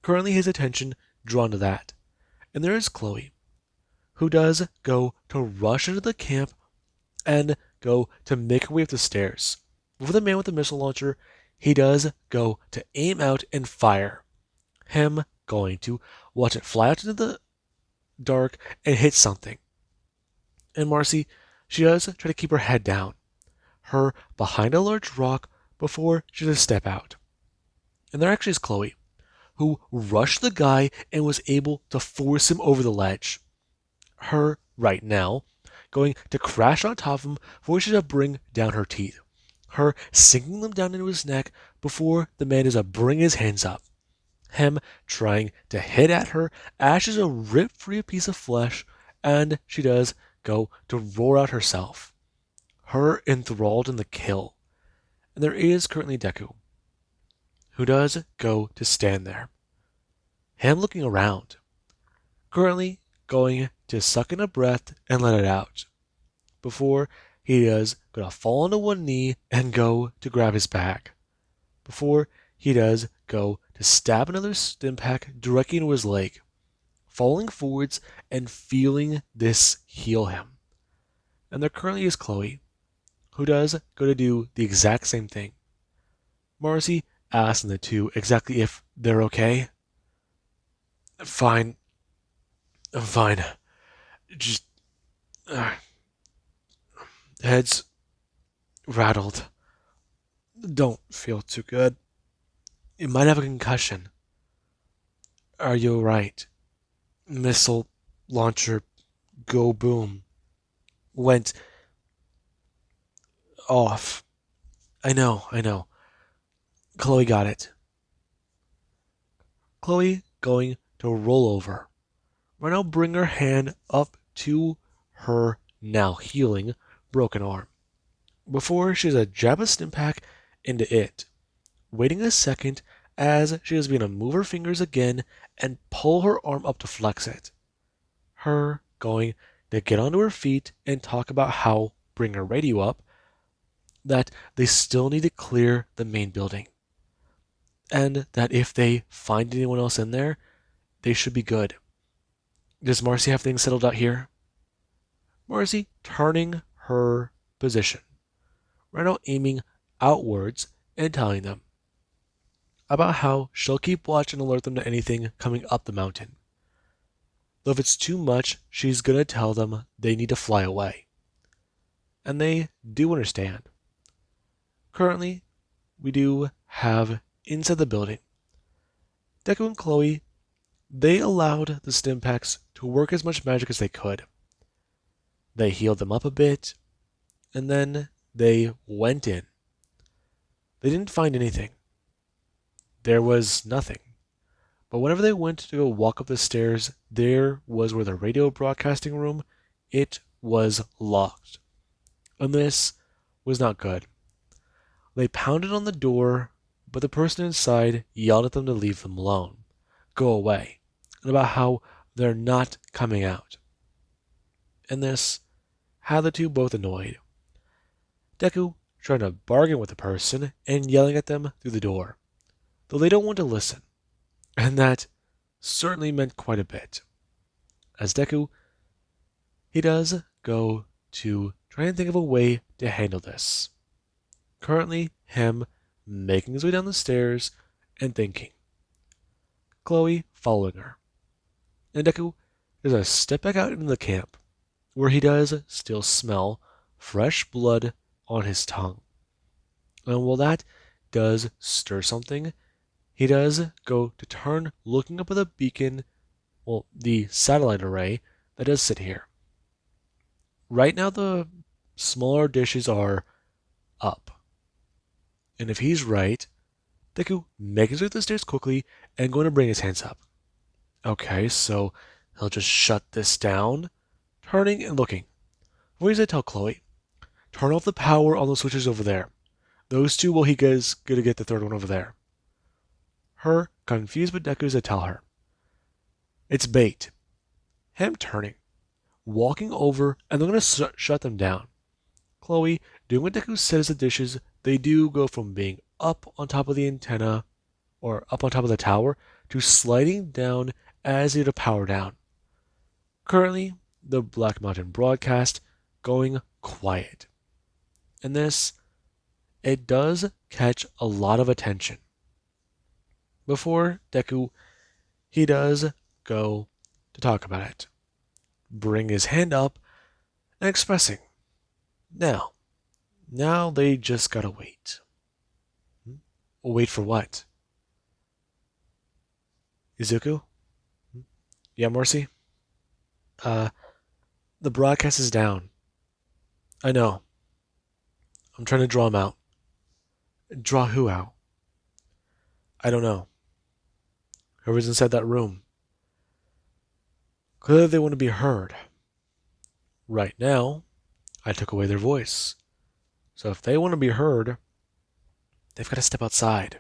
Currently his attention drawn to that. And there is Chloe, who does go to rush into the camp and go to make her way up the stairs. Before the man with the missile launcher, he does go to aim out and fire. Him going to watch it fly out into the dark and hit something. And Marcy, she does try to keep her head down. Her behind a large rock before she does step out. And there actually is Chloe, who rushed the guy and was able to force him over the ledge. Her, right now, going to crash on top of him before she does bring down her teeth. Her sinking them down into his neck before the man does bring his hands up. Him trying to hit at her as she's a rip free piece of flesh, and she does go to roar out herself. Her enthralled in the kill. And there is currently Deku, who does go to stand there. Him looking around. Currently going to suck in a breath and let it out. Before he does go to fall onto one knee and go to grab his bag. Before he does go to stab another stim pack directly into his leg, falling forwards and feeling this heal him. And there currently is Chloe, who does go to do the exact same thing. Marcy asking the 2 exactly if they're okay. Fine. I'm fine. Just heads rattled. Don't feel too good. You might have a concussion. Are you alright? Missile launcher go boom. Went off. I know. Chloe got it. Chloe going to roll over. Right now bring her hand up to her now healing broken arm. Before she has a jab a stim pack into it. Waiting a second as she is going to move her fingers again and pull her arm up to flex it. Her going to get onto her feet and talk about how bring her radio up. that they still need to clear the main building, and that if they find anyone else in there, they should be good. Does Marcy have things settled out here? Marcy turning her position, right now aiming outwards and telling them about how she'll keep watch and alert them to anything coming up the mountain. Though if it's too much, she's gonna tell them they need to fly away. And they do understand. Currently, we do have inside the building, Deku and Chloe, they allowed the Stimpaks to work as much magic as they could. They healed them up a bit, and then they went in. They didn't find anything. There was nothing. But whenever they went to go walk up the stairs, there was where the radio broadcasting room, it was locked. And this was not good. They pounded on the door, but the person inside yelled at them to leave them alone, go away, and about how they're not coming out. And this had the two both annoyed. Deku trying to bargain with the person and yelling at them through the door, though they don't want to listen. And that certainly meant quite a bit. As Deku, he does go to try and think of a way to handle this. Currently, him making his way down the stairs and thinking. Chloe following her. And Deku does a step back out into the camp, where he does still smell fresh blood on his tongue. And while that does stir something, he does go to turn looking up at the beacon, well, the satellite array that does sit here. Right now the smaller dishes are up. And if he's right, Deku makes his way up the stairs quickly and going to bring his hands up. Okay, so he'll just shut this down, turning and looking. What does I tell Chloe? Turn off the power on the switches over there. Those two, well, he goes gonna get the third one over there. Her, confused with Deku, to tell her. It's bait. Him turning, walking over, and they're gonna shut them down. Chloe, doing what Deku says the dishes, they do go from being up on top of the antenna, or up on top of the tower, to sliding down as they to power down. Currently, the Black Mountain broadcast going quiet. And this, it does catch a lot of attention. Before Deku, he does go to talk about it, bring his hand up and expressing. Now they just gotta wait. Wait for what? Izuku? Yeah, Marcy? The broadcast is down. I know. I'm trying to draw him out. Draw who out? I don't know. Whoever's inside that room. Clearly they want to be heard. Right now, I took away their voice. So if they want to be heard, they've got to step outside.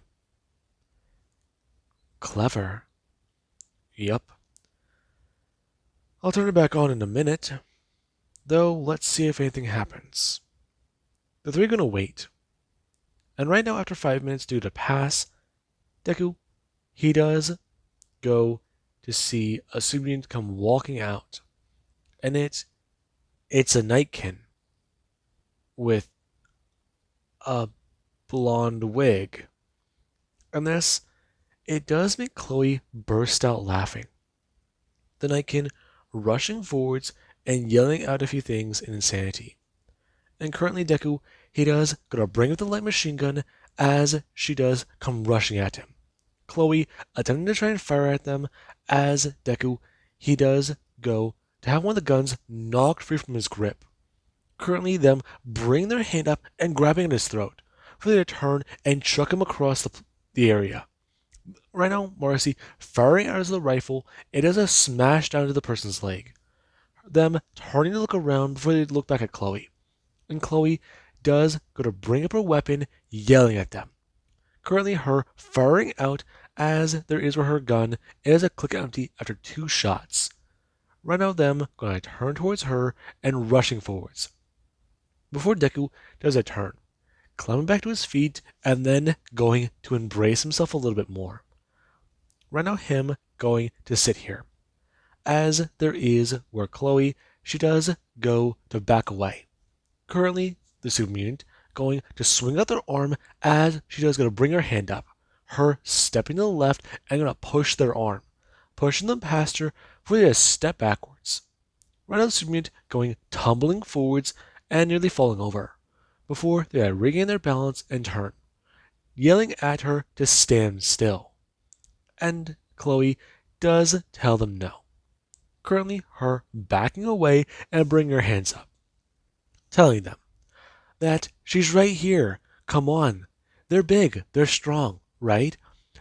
Clever. Yup. I'll turn it back on in a minute. Though, let's see if anything happens. The three are going to wait. And right now, after 5 minutes due to pass, Deku, he does go to see a student come walking out. And it's a Nightkin with a blonde wig. And this, it does make Chloe burst out laughing. The Nightkin rushing forwards and yelling out a few things in insanity. And currently Deku, he does go to bring up the light machine gun as she does come rushing at him. Chloe attempting to try and fire at them as Deku, he does go to have one of the guns knocked free from his grip. Currently them bring their hand up and grabbing at his throat for them to turn and chuck him across the area. Right now, Marcy firing out of the rifle, it does a smash down to the person's leg. Them turning to look around before they look back at Chloe. And Chloe does go to bring up her weapon, yelling at them. Currently her firing out as there is where her gun is a click empty after 2 shots. Right now them going to turn towards her and rushing forwards. Before Deku does a turn, climbing back to his feet, and then going to embrace himself a little bit more. Right now, him going to sit here. As there is where Chloe, she does go to back away. Currently, the super mutant going to swing out their arm as she does going to bring her hand up. Her stepping to the left and going to push their arm, pushing them past her before they just step backwards. Right now, the super mutant going tumbling forwards and nearly falling over before they regain their balance and turn, yelling at her to stand still. And Chloe does tell them no. Currently, her backing away and bringing her hands up, telling them that she's right here. Come on. They're big, they're strong, right?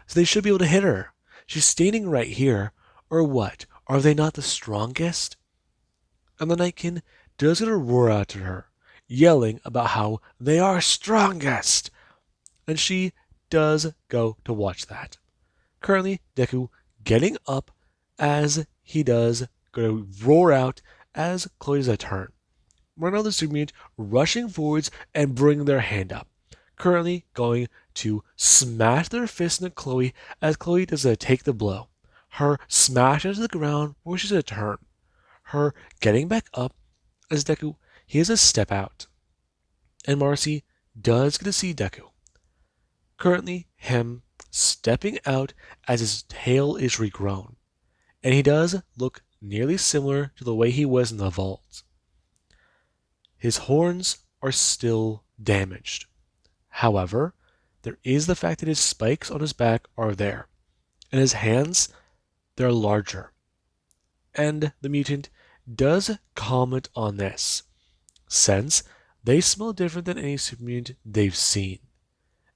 So they should be able to hit her. She's standing right here. Or what? Are they not the strongest? And the Nightkin does get a roar out at her, yelling about how they are strongest. And she does go to watch that. Currently, Deku getting up as he does go to roar out as Chloe does a turn. Right now, the super mutant rushing forwards and bringing their hand up. Currently going to smash their fist into Chloe as Chloe does take the blow. Her smash into the ground before she's a turn. Her getting back up as Deku, he has a step out. And Marcy does get to see Deku. Currently, him stepping out as his tail is regrown. And he does look nearly similar to the way he was in the vault. His horns are still damaged. However, there is the fact that his spikes on his back are there. And his hands, they're larger. And the mutant does comment on this, since they smell different than any super mutant they've seen.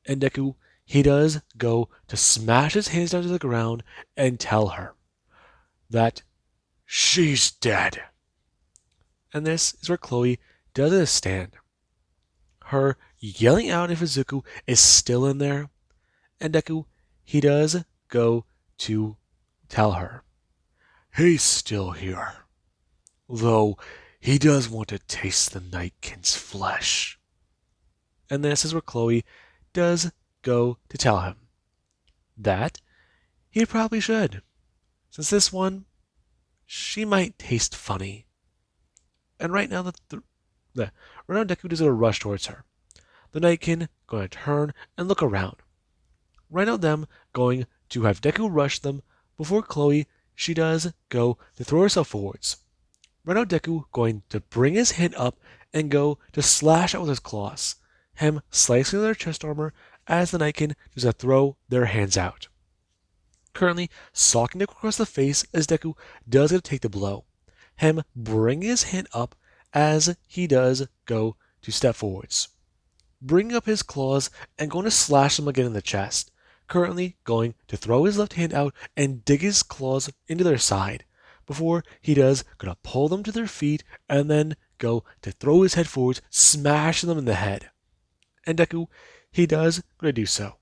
And Deku, he does go to smash his hands down to the ground and tell her that she's dead. And this is where Chloe does stand. Her yelling out if Izuku is still in there. And Deku, he does go to tell her, he's still here. Though he does want to taste the Nightkin's flesh. And this is where Chloe does go to tell him that he probably should. Since this one, she might taste funny. And right now, right now Deku does a rush towards her. The Nightkin going to turn and look around. Right now, them going to have Deku rush them before Chloe, she does go to throw herself forwards. Right now, Deku going to bring his hand up and go to slash out with his claws, him slicing their chest armor as the Nightkin does to throw their hands out. Currently, socking Deku across the face as Deku does get to take the blow, him bringing his hand up as he does go to step forwards, bringing up his claws and going to slash them again in the chest, currently going to throw his left hand out and dig his claws into their side, before he does gonna pull them to their feet and then go to throw his head forwards, smashing them in the head. And Deku, he does gonna do so,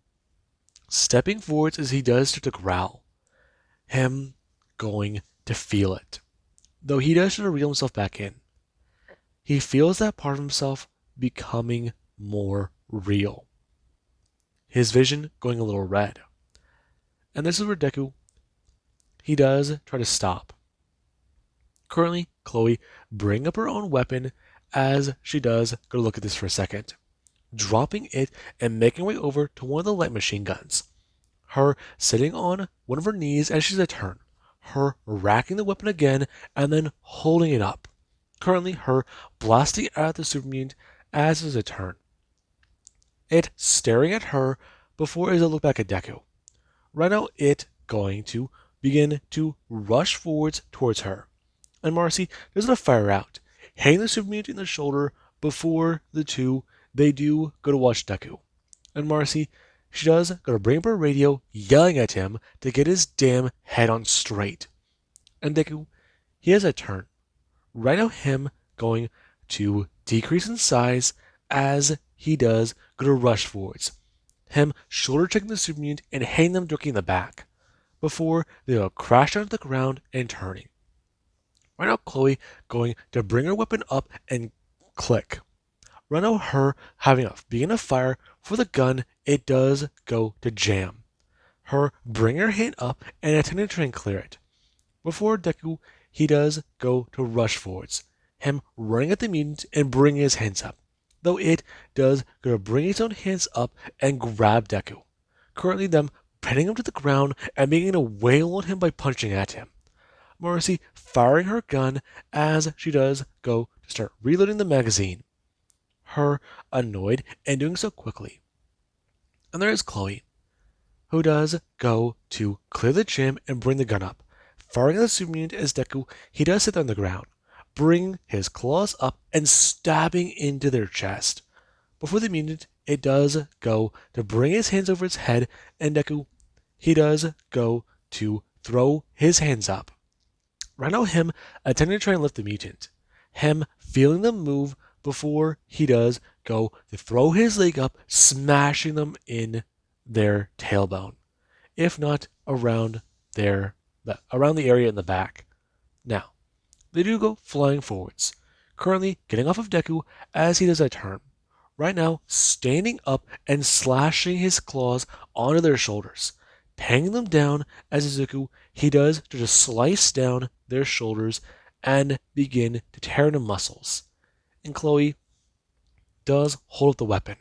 stepping forwards as he does start to growl, him going to feel it. Though he does try to reel himself back in, he feels that part of himself becoming more real. His vision going a little red. And this is where Deku, he does try to stop. Currently, Chloe bringing up her own weapon as she does go to look at this for a second, dropping it and making her way over to one of the light machine guns. Her sitting on one of her knees as she's a turn. Her racking the weapon again and then holding it up. Currently, her blasting at the super mutant as is a turn. It staring at her before it look back at Deku. Right now, it going to begin to rush forwards towards her. And Marcy does not fire out, hitting the super mutant in the shoulder before the two, they do go to watch Deku. And Marcy, she does go to bring up her radio, yelling at him to get his damn head on straight. And Deku, he has a turn. Right now, him going to decrease in size as he does go to rush forwards. Him shoulder checking the super mutant and hitting them directly in the back before they go crash onto the ground and turning. Right now, Chloe going to bring her weapon up and click. Right now, her having being a fire for the gun, it does go to jam. Her bring her hand up and attempting to try and clear it. Before Deku, he does go to rush forwards, him running at the mutant and bringing his hands up, though it does go to bring its own hands up and grab Deku, currently them pinning him to the ground and beginning to wail on him by punching at him. Morrissey firing her gun as she does go to start reloading the magazine, her annoyed and doing so quickly. And there is Chloe, who does go to clear the gym and bring the gun up. Firing at the super mutant as Deku, he does sit there on the ground, bringing his claws up and stabbing into their chest. Before the mutant, it does go to bring his hands over its head, and Deku, he does go to throw his hands up. Right now, him attempting to try and lift the mutant. Him feeling them move before he does go to throw his leg up, smashing them in their tailbone, if not around around the area in the back. Now, they do go flying forwards, currently getting off of Deku as he does a turn. Right now, standing up and slashing his claws onto their shoulders, hanging them down as Izuku, he does to just slice down their shoulders and begin to tear into muscles. And Chloe does hold up the weapon,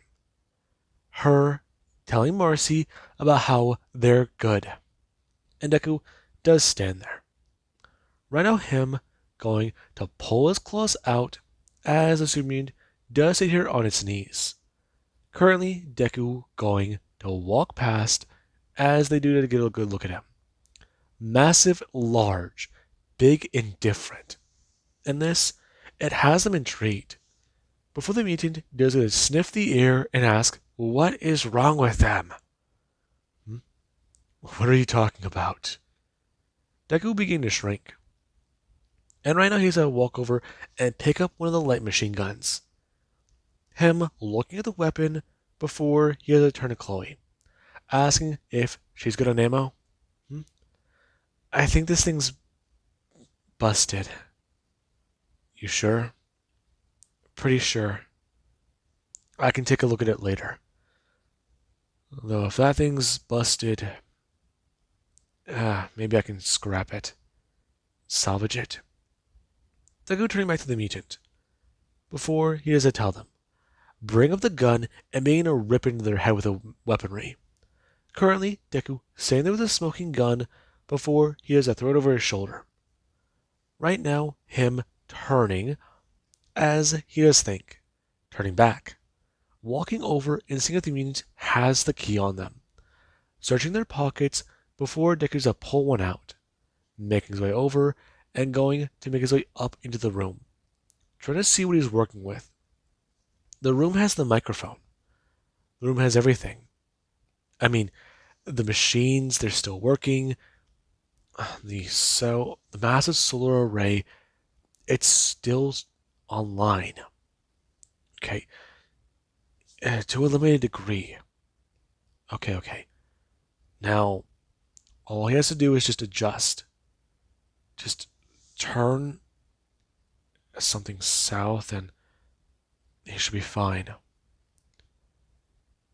her telling Marcy about how they're good. And Deku does stand there. Right now, him going to pull his claws out as the super mutant does sit here on its knees. Currently, Deku going to walk past as they do to get a good look at him. Massive, large, big, and different. And this, it has them intrigued. Before the mutant does it sniff the air and ask, "What is wrong with them?" What are you talking about? Deku began to shrink. And right now he's going to walk over and pick up one of the light machine guns. Him looking at the weapon before he has to turn to Chloe, asking if she's good on ammo. I think this thing's busted. You sure? Pretty sure. I can take a look at it later. Though if that thing's busted, maybe I can scrap it. Salvage it. Deku turning back to the mutant. Before he does to tell them, bring up the gun and begin to rip into their head with the weaponry. Currently, Deku standing there with a smoking gun before he has to throw it over his shoulder. Right now, him turning as he does think, turning back, walking over and seeing if the mutant has the key on them, searching their pockets before Deku's to pull one out, making his way over and going to make his way up into the room, trying to see what he's working with. The room has the microphone. The room has everything. I mean, the machines, they're still working. The massive solar array, it's still online. Okay. To a limited degree. Okay. Now, all he has to do is just adjust. Just turn something south and he should be fine.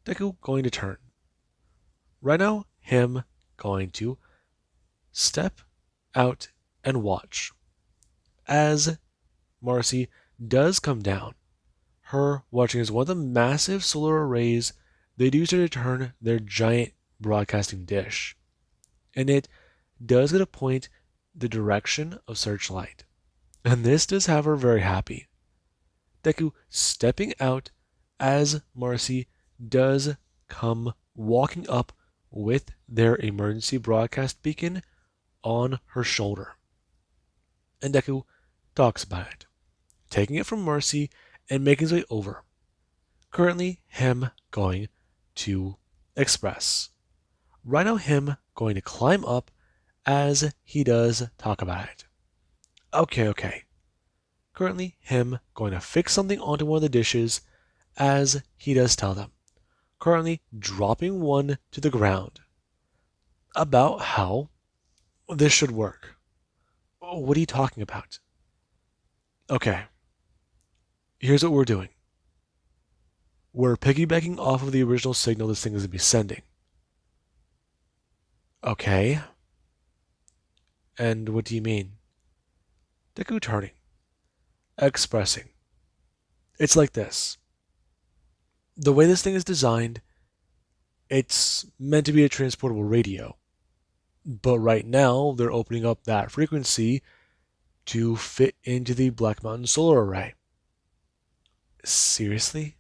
Deku going to turn. Right now, him going to step out and watch as Marcy does come down, her watching as one of the massive solar arrays they do start to turn their giant broadcasting dish, and it does get to point the direction of Searchlight, and this does have her very happy. Deku stepping out as Marcy does come walking up with their emergency broadcast beacon on her shoulder. And Deku talks about it, taking it from Marcy and making his way over. Currently, him going to Express. Right now, him going to climb up as he does talk about it. Okay. Currently, him going to fix something onto one of the dishes as he does tell them. Currently, dropping one to the ground. About how this should work. What are you talking about? Okay. Here's what we're doing. We're piggybacking off of the original signal this thing is going to be sending. Okay. And what do you mean? Deku turning. Expressing. It's like this. The way this thing is designed, it's meant to be a transportable radio. But right now, they're opening up that frequency to fit into the Black Mountain solar array. Seriously?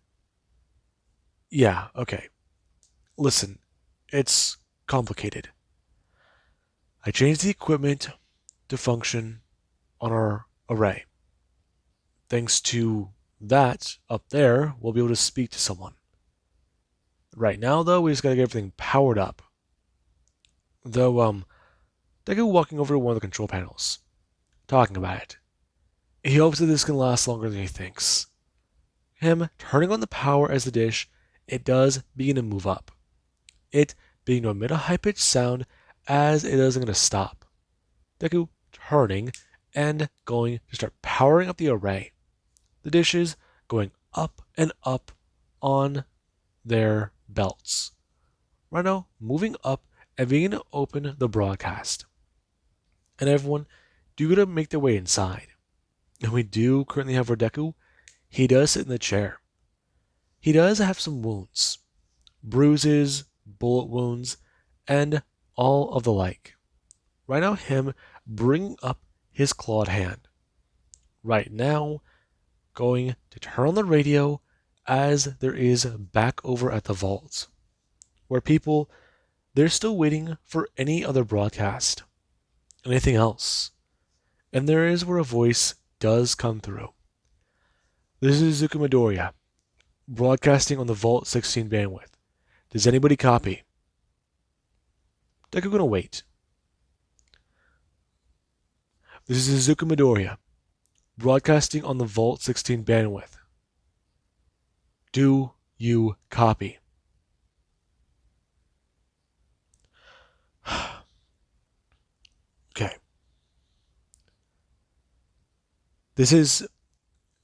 Yeah, okay. Listen, it's complicated. I changed the equipment to function on our array. Thanks to that, up there, we'll be able to speak to someone. Right now, though, we just gotta get everything powered up. Though, Deku walking over to one of the control panels, talking about it. He hopes that this can last longer than he thinks. Him turning on the power as the dish, it does begin to move up. It being to emit a high-pitched sound as it isn't going to stop. Deku turning and going to start powering up the array. The dishes going up and up on their belts. Rhino moving up and beginning to open the broadcast. And everyone do get to make their way inside. And we do currently have Deku. He does sit in the chair. He does have some wounds. Bruises, bullet wounds, and all of the like. Right now, him bringing up his clawed hand. Right now, going to turn on the radio as there is back over at the vault. Where people, they're still waiting for any other broadcast. Anything else. And there is where a voice does come through. This is Izuku Midoriya, broadcasting on the Vault 16 bandwidth. Does anybody copy? Deku gonna wait. This is Izuku Midoriya, broadcasting on the Vault 16 bandwidth. Do you copy? Okay.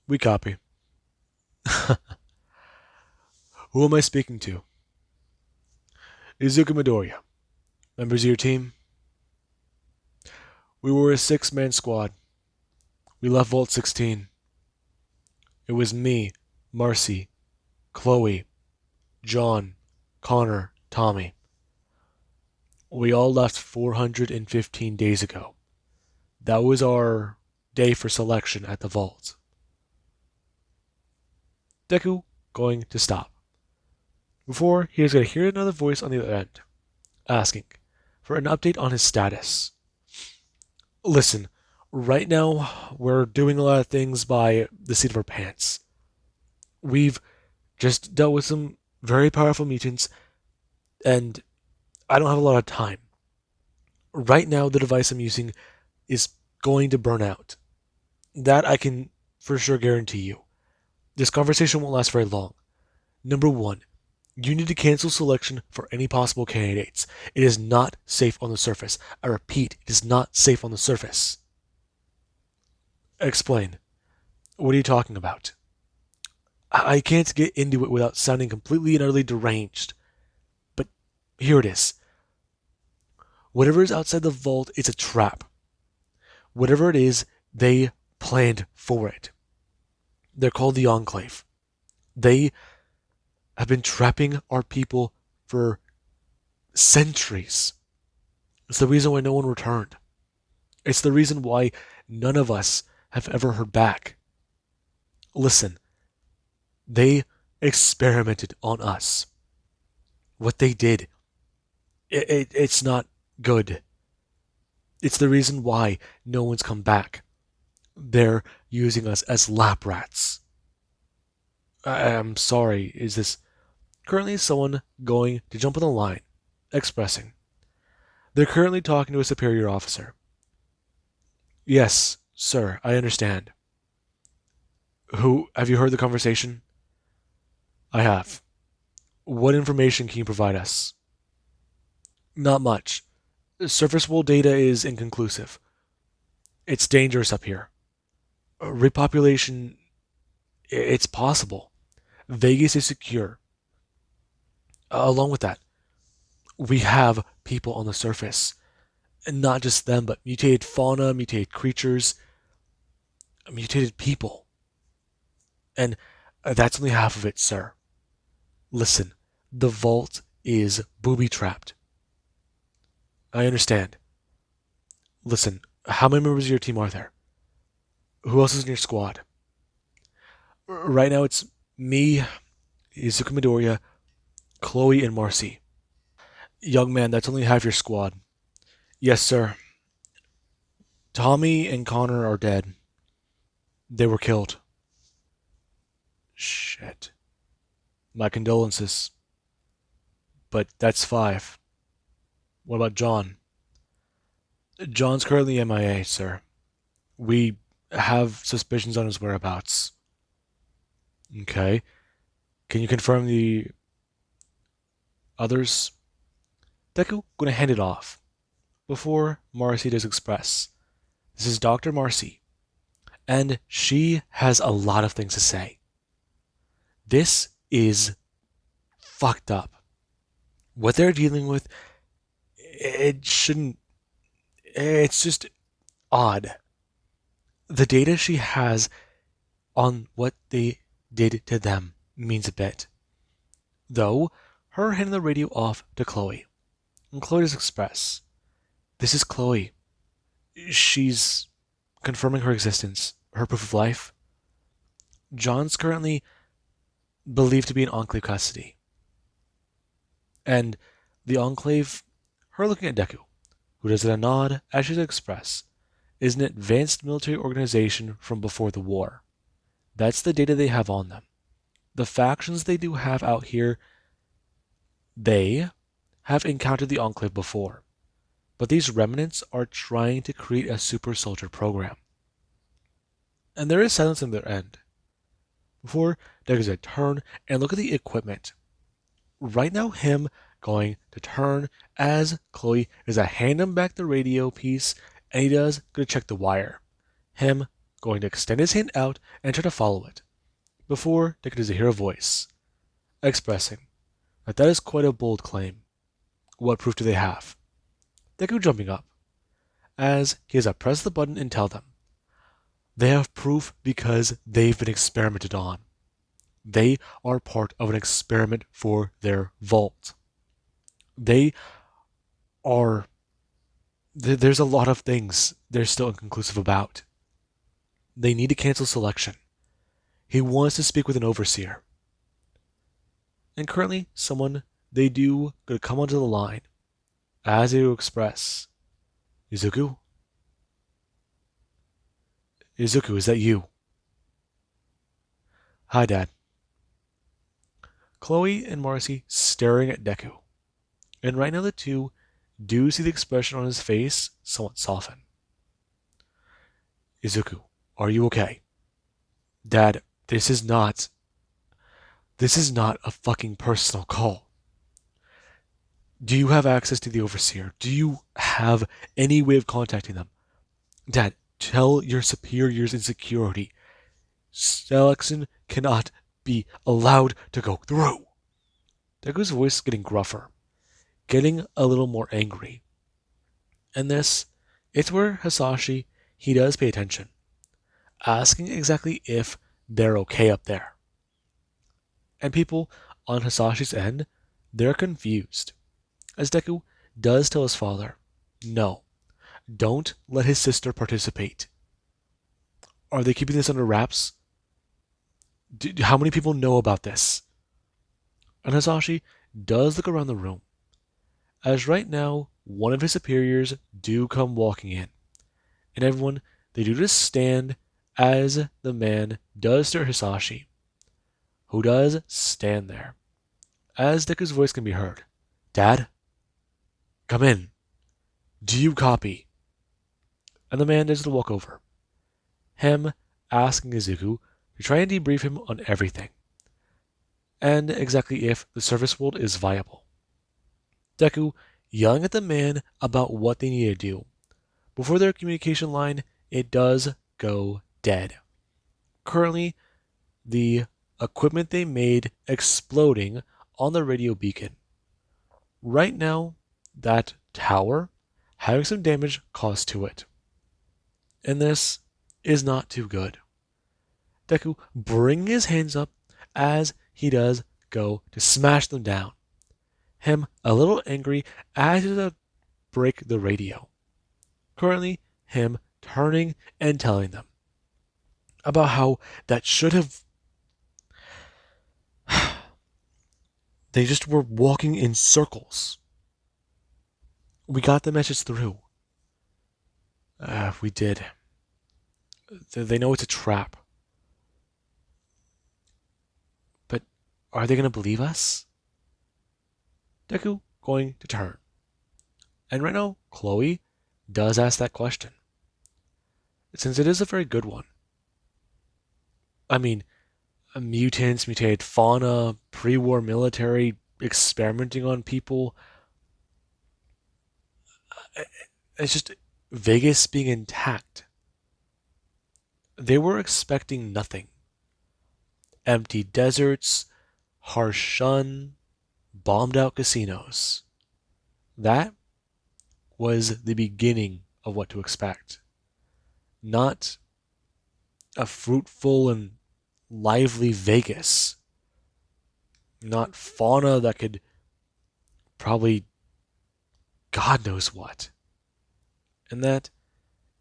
We copy. Who am I speaking to? Izuku Midoriya. Members of your team? We were a 6-man squad. We left Vault 16. It was me, Marcy, Chloe, John, Connor, Tommy. We all left 415 days ago. That was our day for selection at the vault. Deku going to stop. Before he is going to hear another voice on the other end, asking for an update on his status. Listen, right now we're doing a lot of things by the seat of our pants. We've just dealt with some very powerful mutants, and I don't have a lot of time. Right now, the device I'm using is going to burn out. That I can for sure guarantee you. This conversation won't last very long. Number one, you need to cancel selection for any possible candidates. It is not safe on the surface. I repeat, it is not safe on the surface. Explain. What are you talking about? I can't get into it without sounding completely and utterly deranged. But here it is. Whatever is outside the vault is a trap. Whatever it is, they planned for it. They're called the Enclave. They have been trapping our people for centuries. It's the reason why no one returned. It's the reason why none of us have ever heard back. Listen, they experimented on us. What they did, it's not good. It's the reason why no one's come back. They're using us as lap rats. I'm sorry, is this currently someone going to jump on the line, expressing? They're currently talking to a superior officer. Yes, sir, I understand. Have you heard the conversation? I have. What information can you provide us? Not much. Surface world data is inconclusive. It's dangerous up here. Repopulation, it's possible. Vegas is secure. Along with that, we have people on the surface. And not just them, but mutated fauna, mutated creatures, mutated people. And that's only half of it, sir. Listen, the vault is booby trapped. I understand. Listen, how many members of your team are there? Who else is in your squad? Right now it's me, Izuku Midoriya, Chloe, and Marcy. Young man, that's only half your squad. Yes, sir. Tommy and Connor are dead. They were killed. Shit. My condolences. But that's five. What about John? John's currently MIA, sir. We have suspicions on his whereabouts. Okay. Can you confirm the others? Deku, gonna hand it off. Before Marcy does express. This is Dr. Marcy, and she has a lot of things to say. This is fucked up. What they're dealing with, it shouldn't. It's just odd. The data she has on what they did to them means a bit. Though, her handing the radio off to Chloe. And Chloe does express. This is Chloe. She's confirming her existence, her proof of life. John's currently believed to be in Enclave custody. And the Enclave, her looking at Deku, who does it a nod as she does express, is an advanced military organization from before the war. That's the data they have on them. The factions they do have out here, they have encountered the Enclave before. But these remnants are trying to create a super soldier program. And there is silence on their end. Before Deku's a turn and look at the equipment. Right now, him going to turn as Chloe is to hand him back the radio piece, and he does go to check the wire. Him going to extend his hand out and try to follow it. Before Deku does hear a voice expressing that is quite a bold claim. What proof do they have? Deku jumping up, as he has to press the button and tell them. They have proof because they've been experimented on. They are part of an experiment for their vault. They are. There's a lot of things they're still inconclusive about. They need to cancel selection. He wants to speak with an overseer. And currently, someone they do going to come onto the line as they do express. Izuku? Izuku, is that you? Hi, Dad. Chloe and Marcy staring at Deku. And right now the two do see the expression on his face somewhat soften. Izuku, are you okay? Dad, this is not a fucking personal call. Do you have access to the Overseer? Do you have any way of contacting them? Dad, tell your superiors in security. Selection cannot be allowed to go through. Deku's voice is getting gruffer, getting a little more angry. And it's where Hisashi, he does pay attention, asking exactly if they're okay up there. And people on Hisashi's end, they're confused, as Deku does tell his father, no, don't let his sister participate. Are they keeping this under wraps? How many people know about this? And Hisashi does look around the room, as right now one of his superiors do come walking in, and everyone, they do just stand as the man does stare at Hisashi, who does stand there, as Deku's voice can be heard. Dad? Come in. Do you copy? And the man does to walk over, him asking Izuku to try and debrief him on everything, and exactly if the surface world is viable. Deku yelling at the man about what they need to do. Before their communication line, it does go dead. Currently, the equipment they made exploding on the radio beacon. Right now, that tower having some damage caused to it. And this is not too good. Deku bringing his hands up as he does go to smash them down. Him a little angry as he does break the radio. Currently, him turning and telling them about how that should have. They just were walking in circles. We got the message through. We did. They know it's a trap. But are they going to believe us? Deku going to turn. And right now, Chloe does ask that question. Since it is a very good one. I mean, mutants, mutated fauna, pre-war military experimenting on people. It's just Vegas being intact. They were expecting nothing. Empty deserts, harsh sun, bombed out casinos. That was the beginning of what to expect. Not a fruitful and lively Vegas. Not fauna that could probably God knows what. And that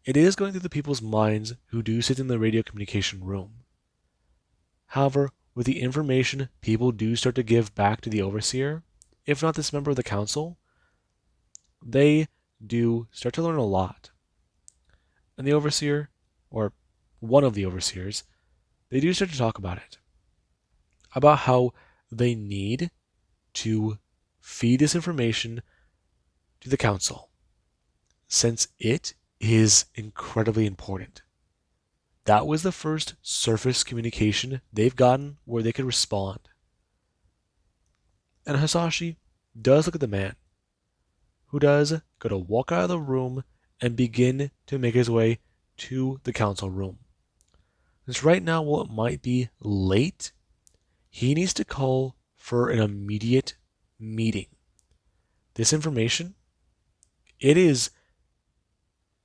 it is going through the people's minds who do sit in the radio communication room. However, with the information people do start to give back to the overseer, if not this member of the council, they do start to learn a lot. And the overseer, or one of the overseers, they do start to talk about it. About how they need to feed this information to the council, since it is incredibly important. That was the first surface communication they've gotten where they could respond. And Hisashi does look at the man, who does go to walk out of the room and begin to make his way to the council room. Since right now, while it might be late, he needs to call for an immediate meeting. This information, it is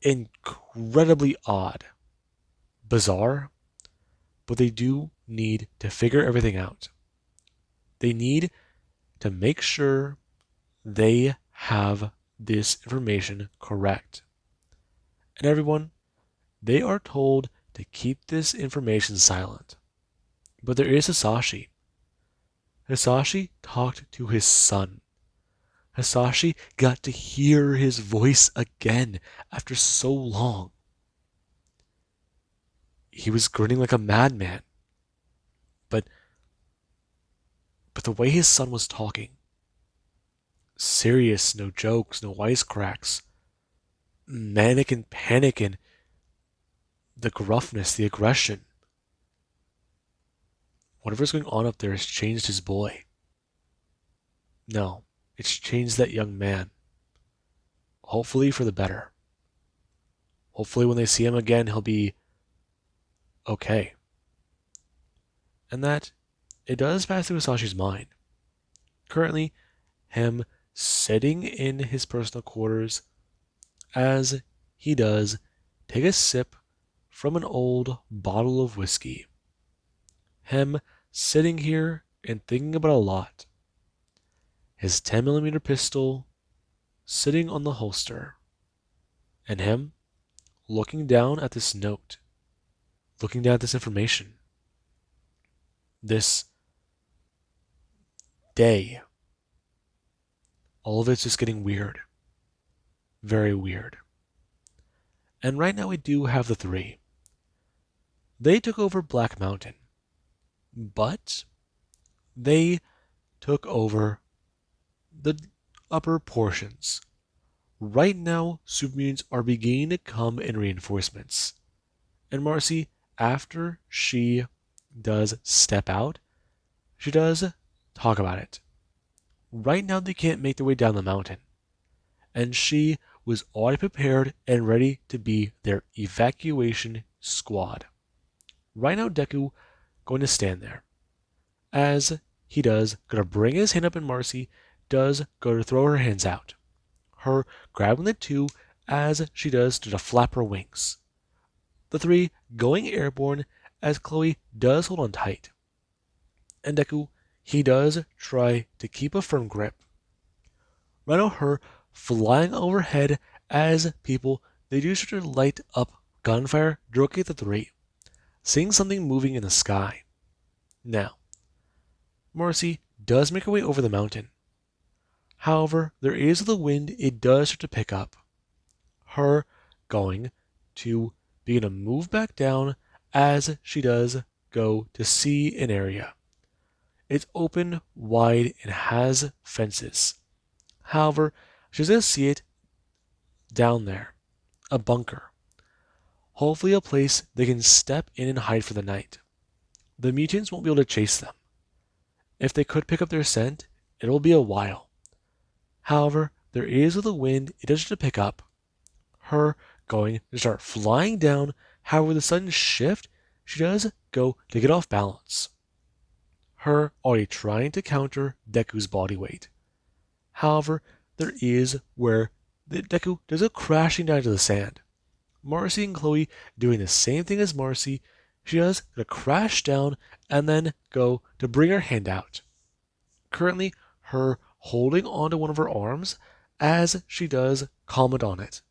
incredibly odd, bizarre, but they do need to figure everything out. They need to make sure they have this information correct. And everyone, they are told to keep this information silent. But there is Hisashi. Hisashi talked to his son. Hisashi got to hear his voice again after so long. He was grinning like a madman. But the way his son was talking, serious, no jokes, no wisecracks, manic and panic, and the gruffness, the aggression. Whatever's going on up there has changed his boy. No, it's changed that young man. Hopefully for the better. Hopefully when they see him again, he'll be okay. And that it does pass through Hisashi's mind. Currently, him sitting in his personal quarters as he does take a sip from an old bottle of whiskey. Him sitting here and thinking about a lot. His 10mm pistol sitting on the holster. And him looking down at this note. Looking down at this information. This day. All of it's just getting weird. Very weird. And right now we do have the three. They took over Black Mountain. But they took over the upper portions. Right now, super mutants are beginning to come in reinforcements. And Marcy, after she does step out, she does talk about it. Right now, they can't make their way down the mountain. And she was already prepared and ready to be their evacuation squad. Right now, Deku going to stand there. as he does go to bring his hand up, and Marcy does go to throw her hands out, her grabbing the two as she does to flap her wings. The three going airborne as Chloe does hold on tight. And Deku, he does try to keep a firm grip. Rhino her flying overhead as people, they do start to light up gunfire directly at the three, seeing something moving in the sky. Now, Marcy does make her way over the mountain. However, there is the wind, it does start to pick up. Her going to begin to move back down as she does go to see an area. It's open, wide, and has fences. However, she's going to see it down there, a bunker. Hopefully a place they can step in and hide for the night. The mutants won't be able to chase them. If they could pick up their scent, it will be a while. However, there is the wind, it does start to pick up. Her going to start flying down, however with a sudden shift, she does go to get off balance. Her already trying to counter Deku's body weight. However, there is where the Deku does go crashing down to the sand. Marcy and Chloe doing the same thing as Marcy. She does go to crash down and then go to bring her hand out. Currently, her holding onto one of her arms as she does comment on it.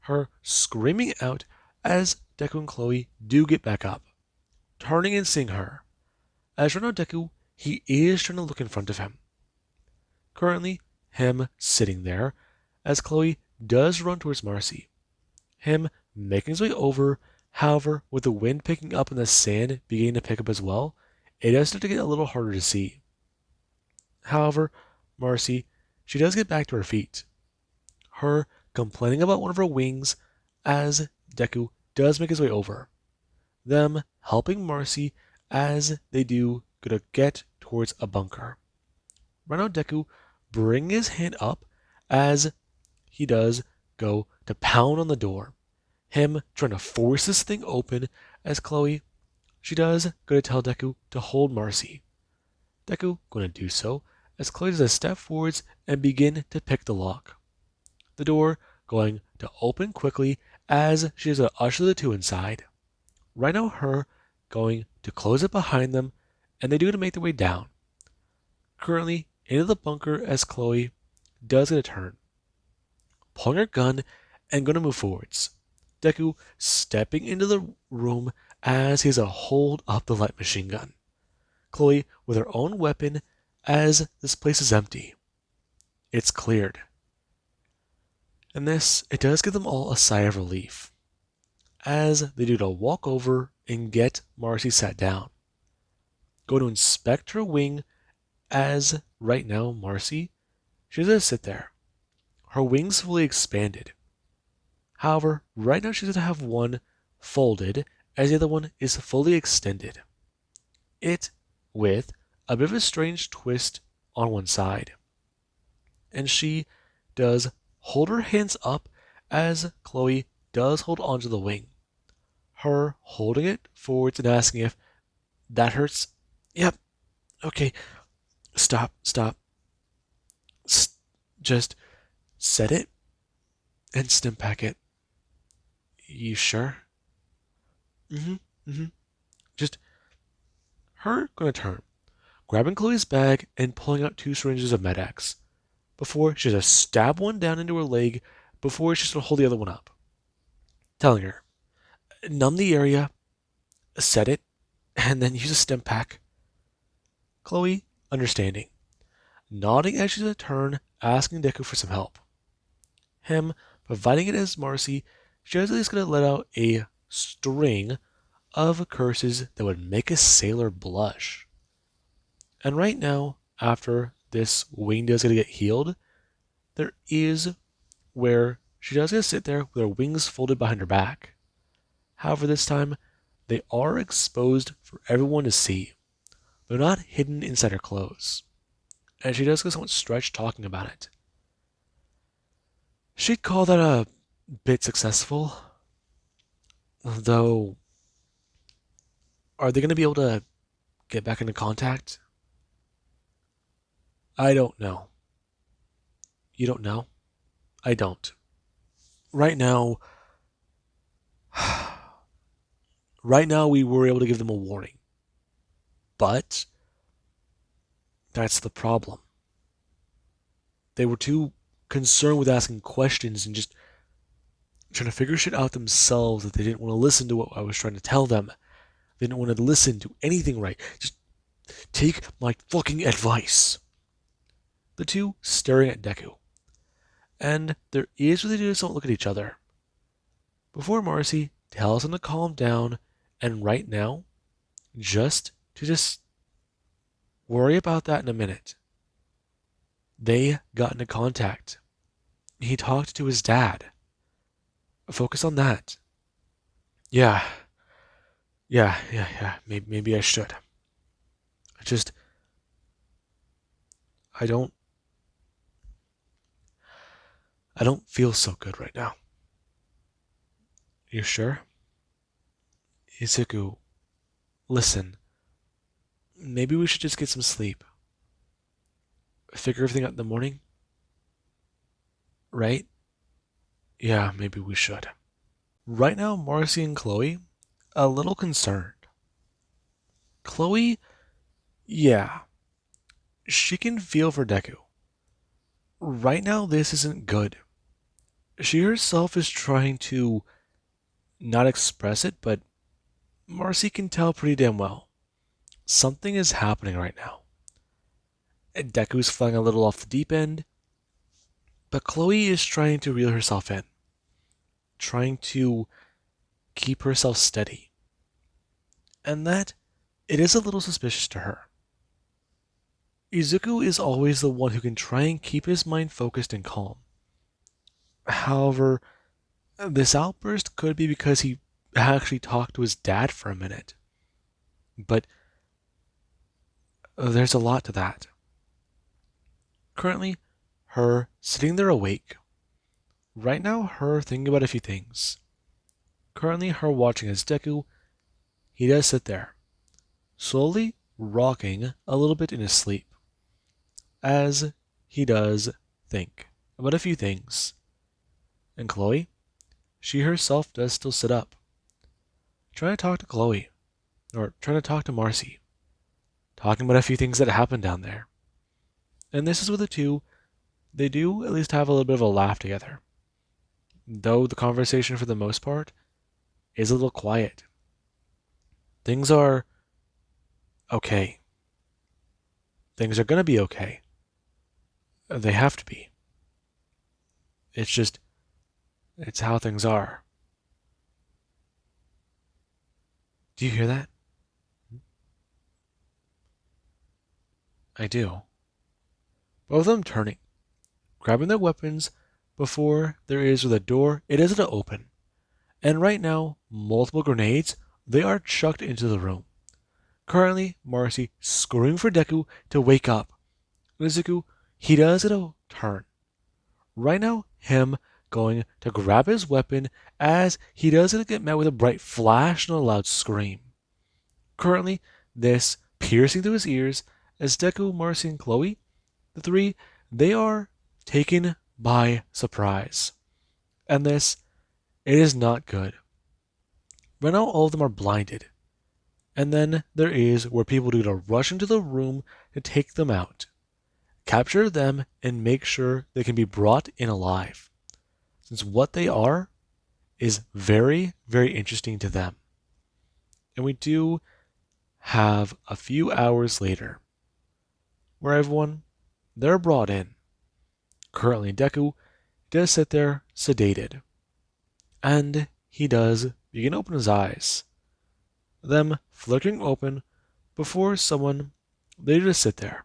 Her screaming out as Deku and Chloe do get back up, turning and seeing her. As right now Deku, he is trying to look in front of him. Currently, him sitting there, as Chloe does run towards Marcy. Him making his way over, however, with the wind picking up and the sand beginning to pick up as well, it does start to get a little harder to see. However, Marcy, she does get back to her feet. Her complaining about one of her wings as Deku does make his way over. Them helping Marcy as they do go to get towards a bunker. Right now Deku bring his hand up as he does go to pound on the door. Him trying to force this thing open as Chloe, she does go to tell Deku to hold Marcy. Deku going to do so as Chloe does a step forwards and begin to pick the lock. The door going to open quickly as she does to usher the two inside. Right now her going to close it behind them, and they do to make their way down. Currently into the bunker as Chloe does get a turn, pulling her gun and going to move forwards. Deku stepping into the room as he has a hold up the light machine gun. Chloe with her own weapon as this place is empty. It's cleared. And this, it does give them all a sigh of relief, as they do to walk over and get Marcy sat down. Go to inspect her wing as right now Marcy, she's going to sit there. Her wings fully expanded. However, right now she's going to have one folded as the other one is fully extended. It with a bit of a strange twist on one side. And she does hold her hands up as Chloe does hold onto the wing. Her holding it forwards and asking if that hurts. Yep. Okay. Stop. Just set it and stim pack it. You sure? Mm-hmm. Just her gonna turn, grabbing Chloe's bag and pulling out 2 syringes of Med-X. Before she's gonna stab one down into her leg before she's gonna hold the other one up. Telling her, numb the area, set it, and then use a stim pack. Chloe, understanding, nodding as she's gonna turn, asking Deku for some help. Him providing it as Marcy, she's just gonna let out a string of curses that would make a sailor blush. And right now, after this wing does gonna get healed, there is where she does gonna sit there with her wings folded behind her back. However, this time they are exposed for everyone to see. They're not hidden inside her clothes. And she does get somewhat stretched talking about it. She'd call that a bit successful. Though, are they going to be able to get back into contact? I don't know. You don't know? I don't. Right now, right now we were able to give them a warning. But that's the problem. They were too concerned with asking questions and just trying to figure shit out themselves that they didn't want to listen to what I was trying to tell them. They didn't want to listen to anything right. Just take my fucking advice. The two staring at Deku. And their ears really just don't look at each other. Before Marcy tells them to calm down and right now, just worry about that in a minute. They got into contact. He talked to his dad. Focus on that. Yeah, yeah. Maybe I should. I just, I don't, I don't feel so good right now. You sure? Izuku, listen. Maybe we should just get some sleep. Figure everything out in the morning, right? Yeah, maybe we should. Right now, Marcy and Chloe, a little concerned. Chloe, yeah, she can feel for Deku. Right now, this isn't good. She herself is trying to not express it, but Marcy can tell pretty damn well. Something is happening right now. Deku's flying a little off the deep end, but Chloe is trying to reel herself in, trying to keep herself steady. And that, it is a little suspicious to her. Izuku is always the one who can try and keep his mind focused and calm. However, this outburst could be because he actually talked to his dad for a minute. But there's a lot to that. Currently, her sitting there awake. Right now, her thinking about a few things. Currently, her watching as Deku, he does sit there, slowly rocking a little bit in his sleep, as he does think about a few things. And Chloe, she herself does still sit up, trying to talk to Chloe, or trying to talk to Marcy, talking about a few things that happened down there. And this is where the two, they do at least have a little bit of a laugh together. Though the conversation for the most part is a little quiet. Things are okay. Things are gonna be okay. They have to be. It's just, it's how things are. Do you hear that? I do. Both of them turning, grabbing their weapons before there is the door. It isn't open. And right now, multiple grenades, they are chucked into the room. Currently, Marcy screaming for Deku to wake up. Izuku, he does get a turn. Right now, him going to grab his weapon as he does get met with a bright flash and a loud scream. Currently, this piercing through his ears as Deku, Marcy, and Chloe, the three, they are taken by surprise. And this, it is not good. Right now, all of them are blinded. And then there is where people do to rush into the room to take them out, capture them, and make sure they can be brought in alive, since what they are is very, very interesting to them. And we do have a few hours later, where everyone, they're brought in. Currently, Deku does sit there sedated, and he does begin to open his eyes, them flickering open before someone, they just sit there.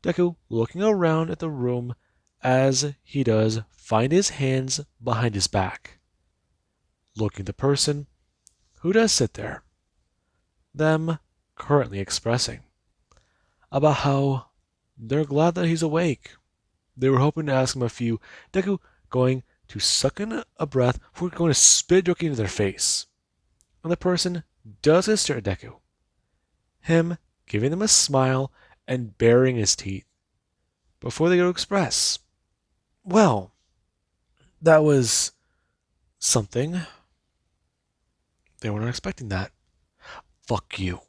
Deku looking around at the room as he does find his hands behind his back, looking at the person who does sit there, them currently expressing about how they're glad that he's awake. They were hoping to ask him a few. Deku going to suck in a breath before going to spit directly into their face. And the person does stare at Deku, him giving them a smile and baring his teeth, before they go to Express. Well, that was something. They were not expecting that. Fuck you.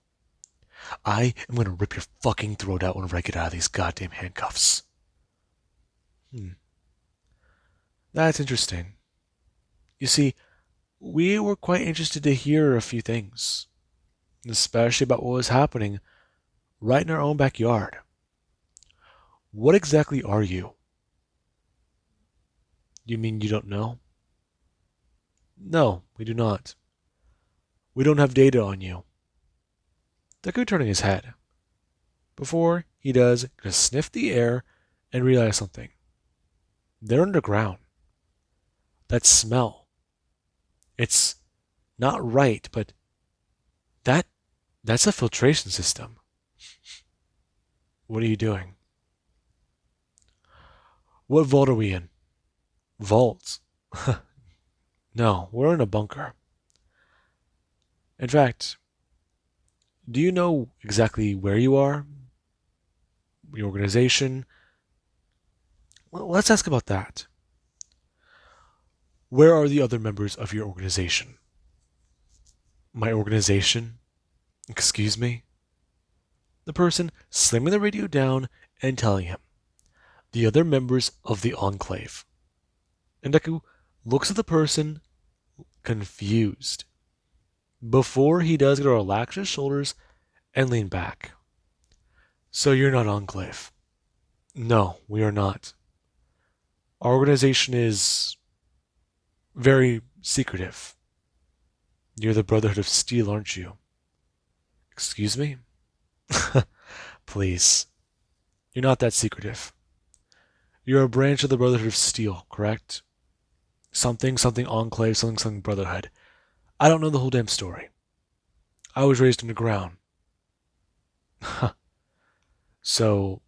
I am gonna rip your fucking throat out whenever I get out of these goddamn handcuffs. Hmm. That's interesting. You see, we were quite interested to hear a few things, especially about what was happening right in our own backyard. What exactly are you? You mean you don't know? No, we do not. We don't have data on you. Deku turning his head. Before he does, gonna sniff the air and realize something. They're underground. That smell. It's not right, but that that's a filtration system. What are you doing? What vault are we in? Vault? No, we're in a bunker. In fact, do you know exactly where you are? Your organization? Well, let's ask about that. Where are the other members of your organization? My organization? Excuse me? The person slamming the radio down and telling him, the other members of the Enclave. And Deku looks at the person confused before he does get to relax his shoulders and lean back. So you're not Enclave? No, we are not. Our organization is very secretive. You're the Brotherhood of Steel, aren't you? Excuse me? Please. You're not that secretive. You're a branch of the Brotherhood of Steel, correct? Something Enclave, something Brotherhood. I don't know the whole damn story. I was raised underground. So,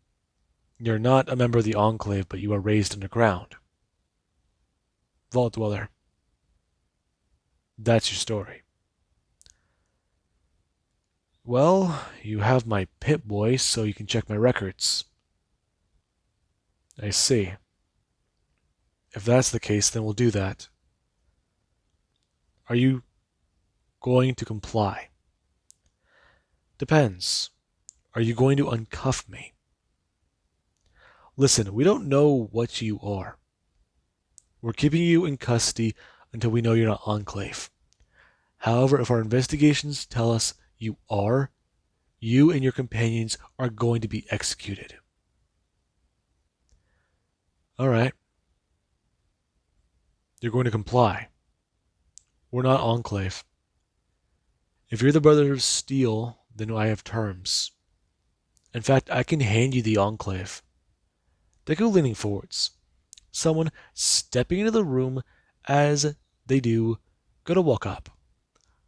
you're not a member of the Enclave, but you are raised underground. Vault Dweller. That's your story. Well, you have my Pit Boy, so you can check my records. I see. If that's the case, then we'll do that. Are you going to comply? Depends. Are you going to uncuff me? Listen, we don't know what you are. We're keeping you in custody until we know you're not Enclave. However, if our investigations tell us you are, you and your companions are going to be executed. All right. You're going to comply. We're not Enclave. If you're the Brotherhood of Steel, then I have terms. In fact, I can hand you the Enclave. Deku leaning forwards. Someone stepping into the room as they do, gonna walk up.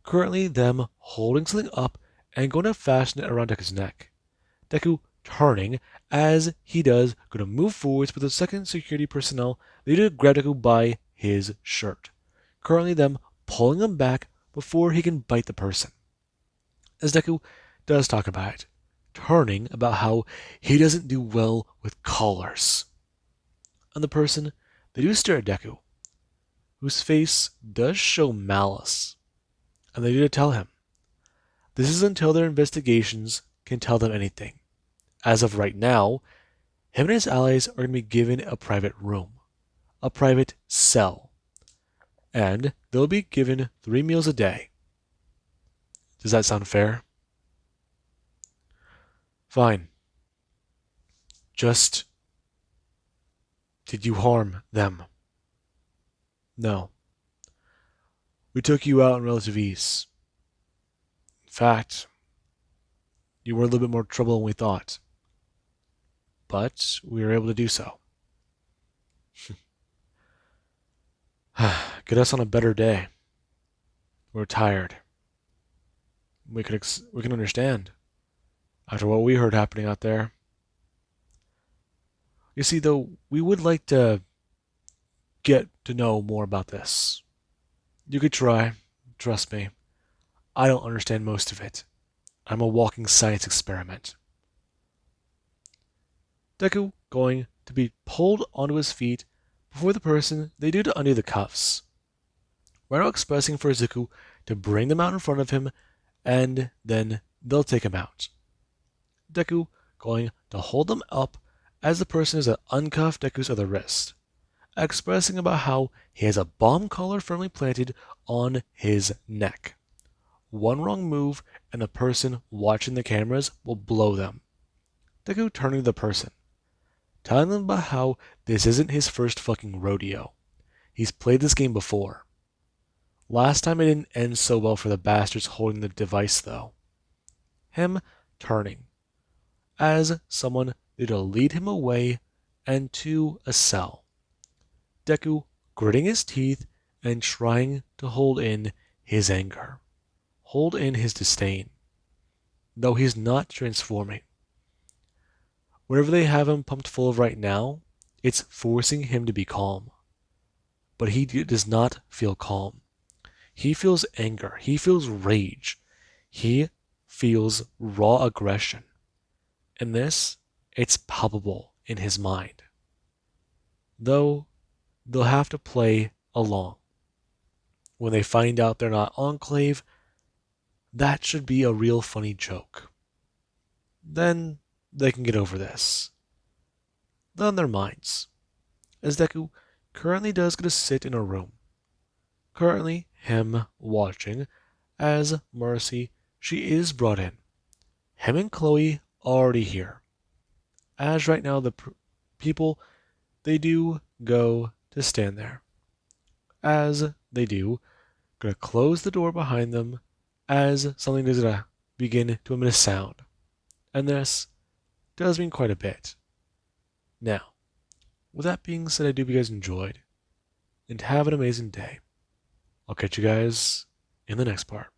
Currently, them holding something up and going to fasten it around Deku's neck. Deku turning as he does, gonna move forwards, but the second security personnel they do grab Deku by his shirt. Currently, them pulling him back before he can bite the person. As Deku does talk about it, turning about how he doesn't do well with collars. And the person, they do stare at Deku, whose face does show malice. And they do tell him, this is until their investigations can tell them anything. As of right now, him and his allies are going to be given a private room, a private cell, and they'll be given 3 meals a day. Does that sound fair? Fine. Just, did you harm them? No. We took you out in relative ease. In fact, you were a little bit more trouble than we thought. But we were able to do so. Get us on a better day. We're tired. We can understand after what we heard happening out there. You see, though, we would like to get to know more about this. You could try. Trust me. I don't understand most of it. I'm a walking science experiment. Deku going to be pulled onto his feet before the person they do to undo the cuffs. Right now expressing for Izuku to bring them out in front of him and then they'll take him out. Deku going to hold them up as the person is to uncuff Deku's other wrist, expressing about how he has a bomb collar firmly planted on his neck. One wrong move and the person watching the cameras will blow them. Deku turning to the person, telling them about how this isn't his first fucking rodeo. He's played this game before. Last time it didn't end so well for the bastards holding the device though. Him turning, as someone to lead him away and to a cell. Deku gritting his teeth and trying to hold in his anger, hold in his disdain, though he's not transforming. Whatever they have him pumped full of right now, it's forcing him to be calm. But he does not feel calm. He feels anger. He feels rage. He feels raw aggression. And this, it's palpable in his mind. Though they'll have to play along. When they find out they're not Enclave, that should be a real funny joke. Then they can get over this. On their minds, as Deku currently does get to sit in a room. Currently, him watching as Mercy, she is brought in. Him and Chloe already here. As right now, the people, they do go to stand there. As they do, gonna close the door behind them as something is gonna begin to emit a sound. And this does mean quite a bit. Now, with that being said, I do hope you guys enjoyed, and have an amazing day. I'll catch you guys in the next part.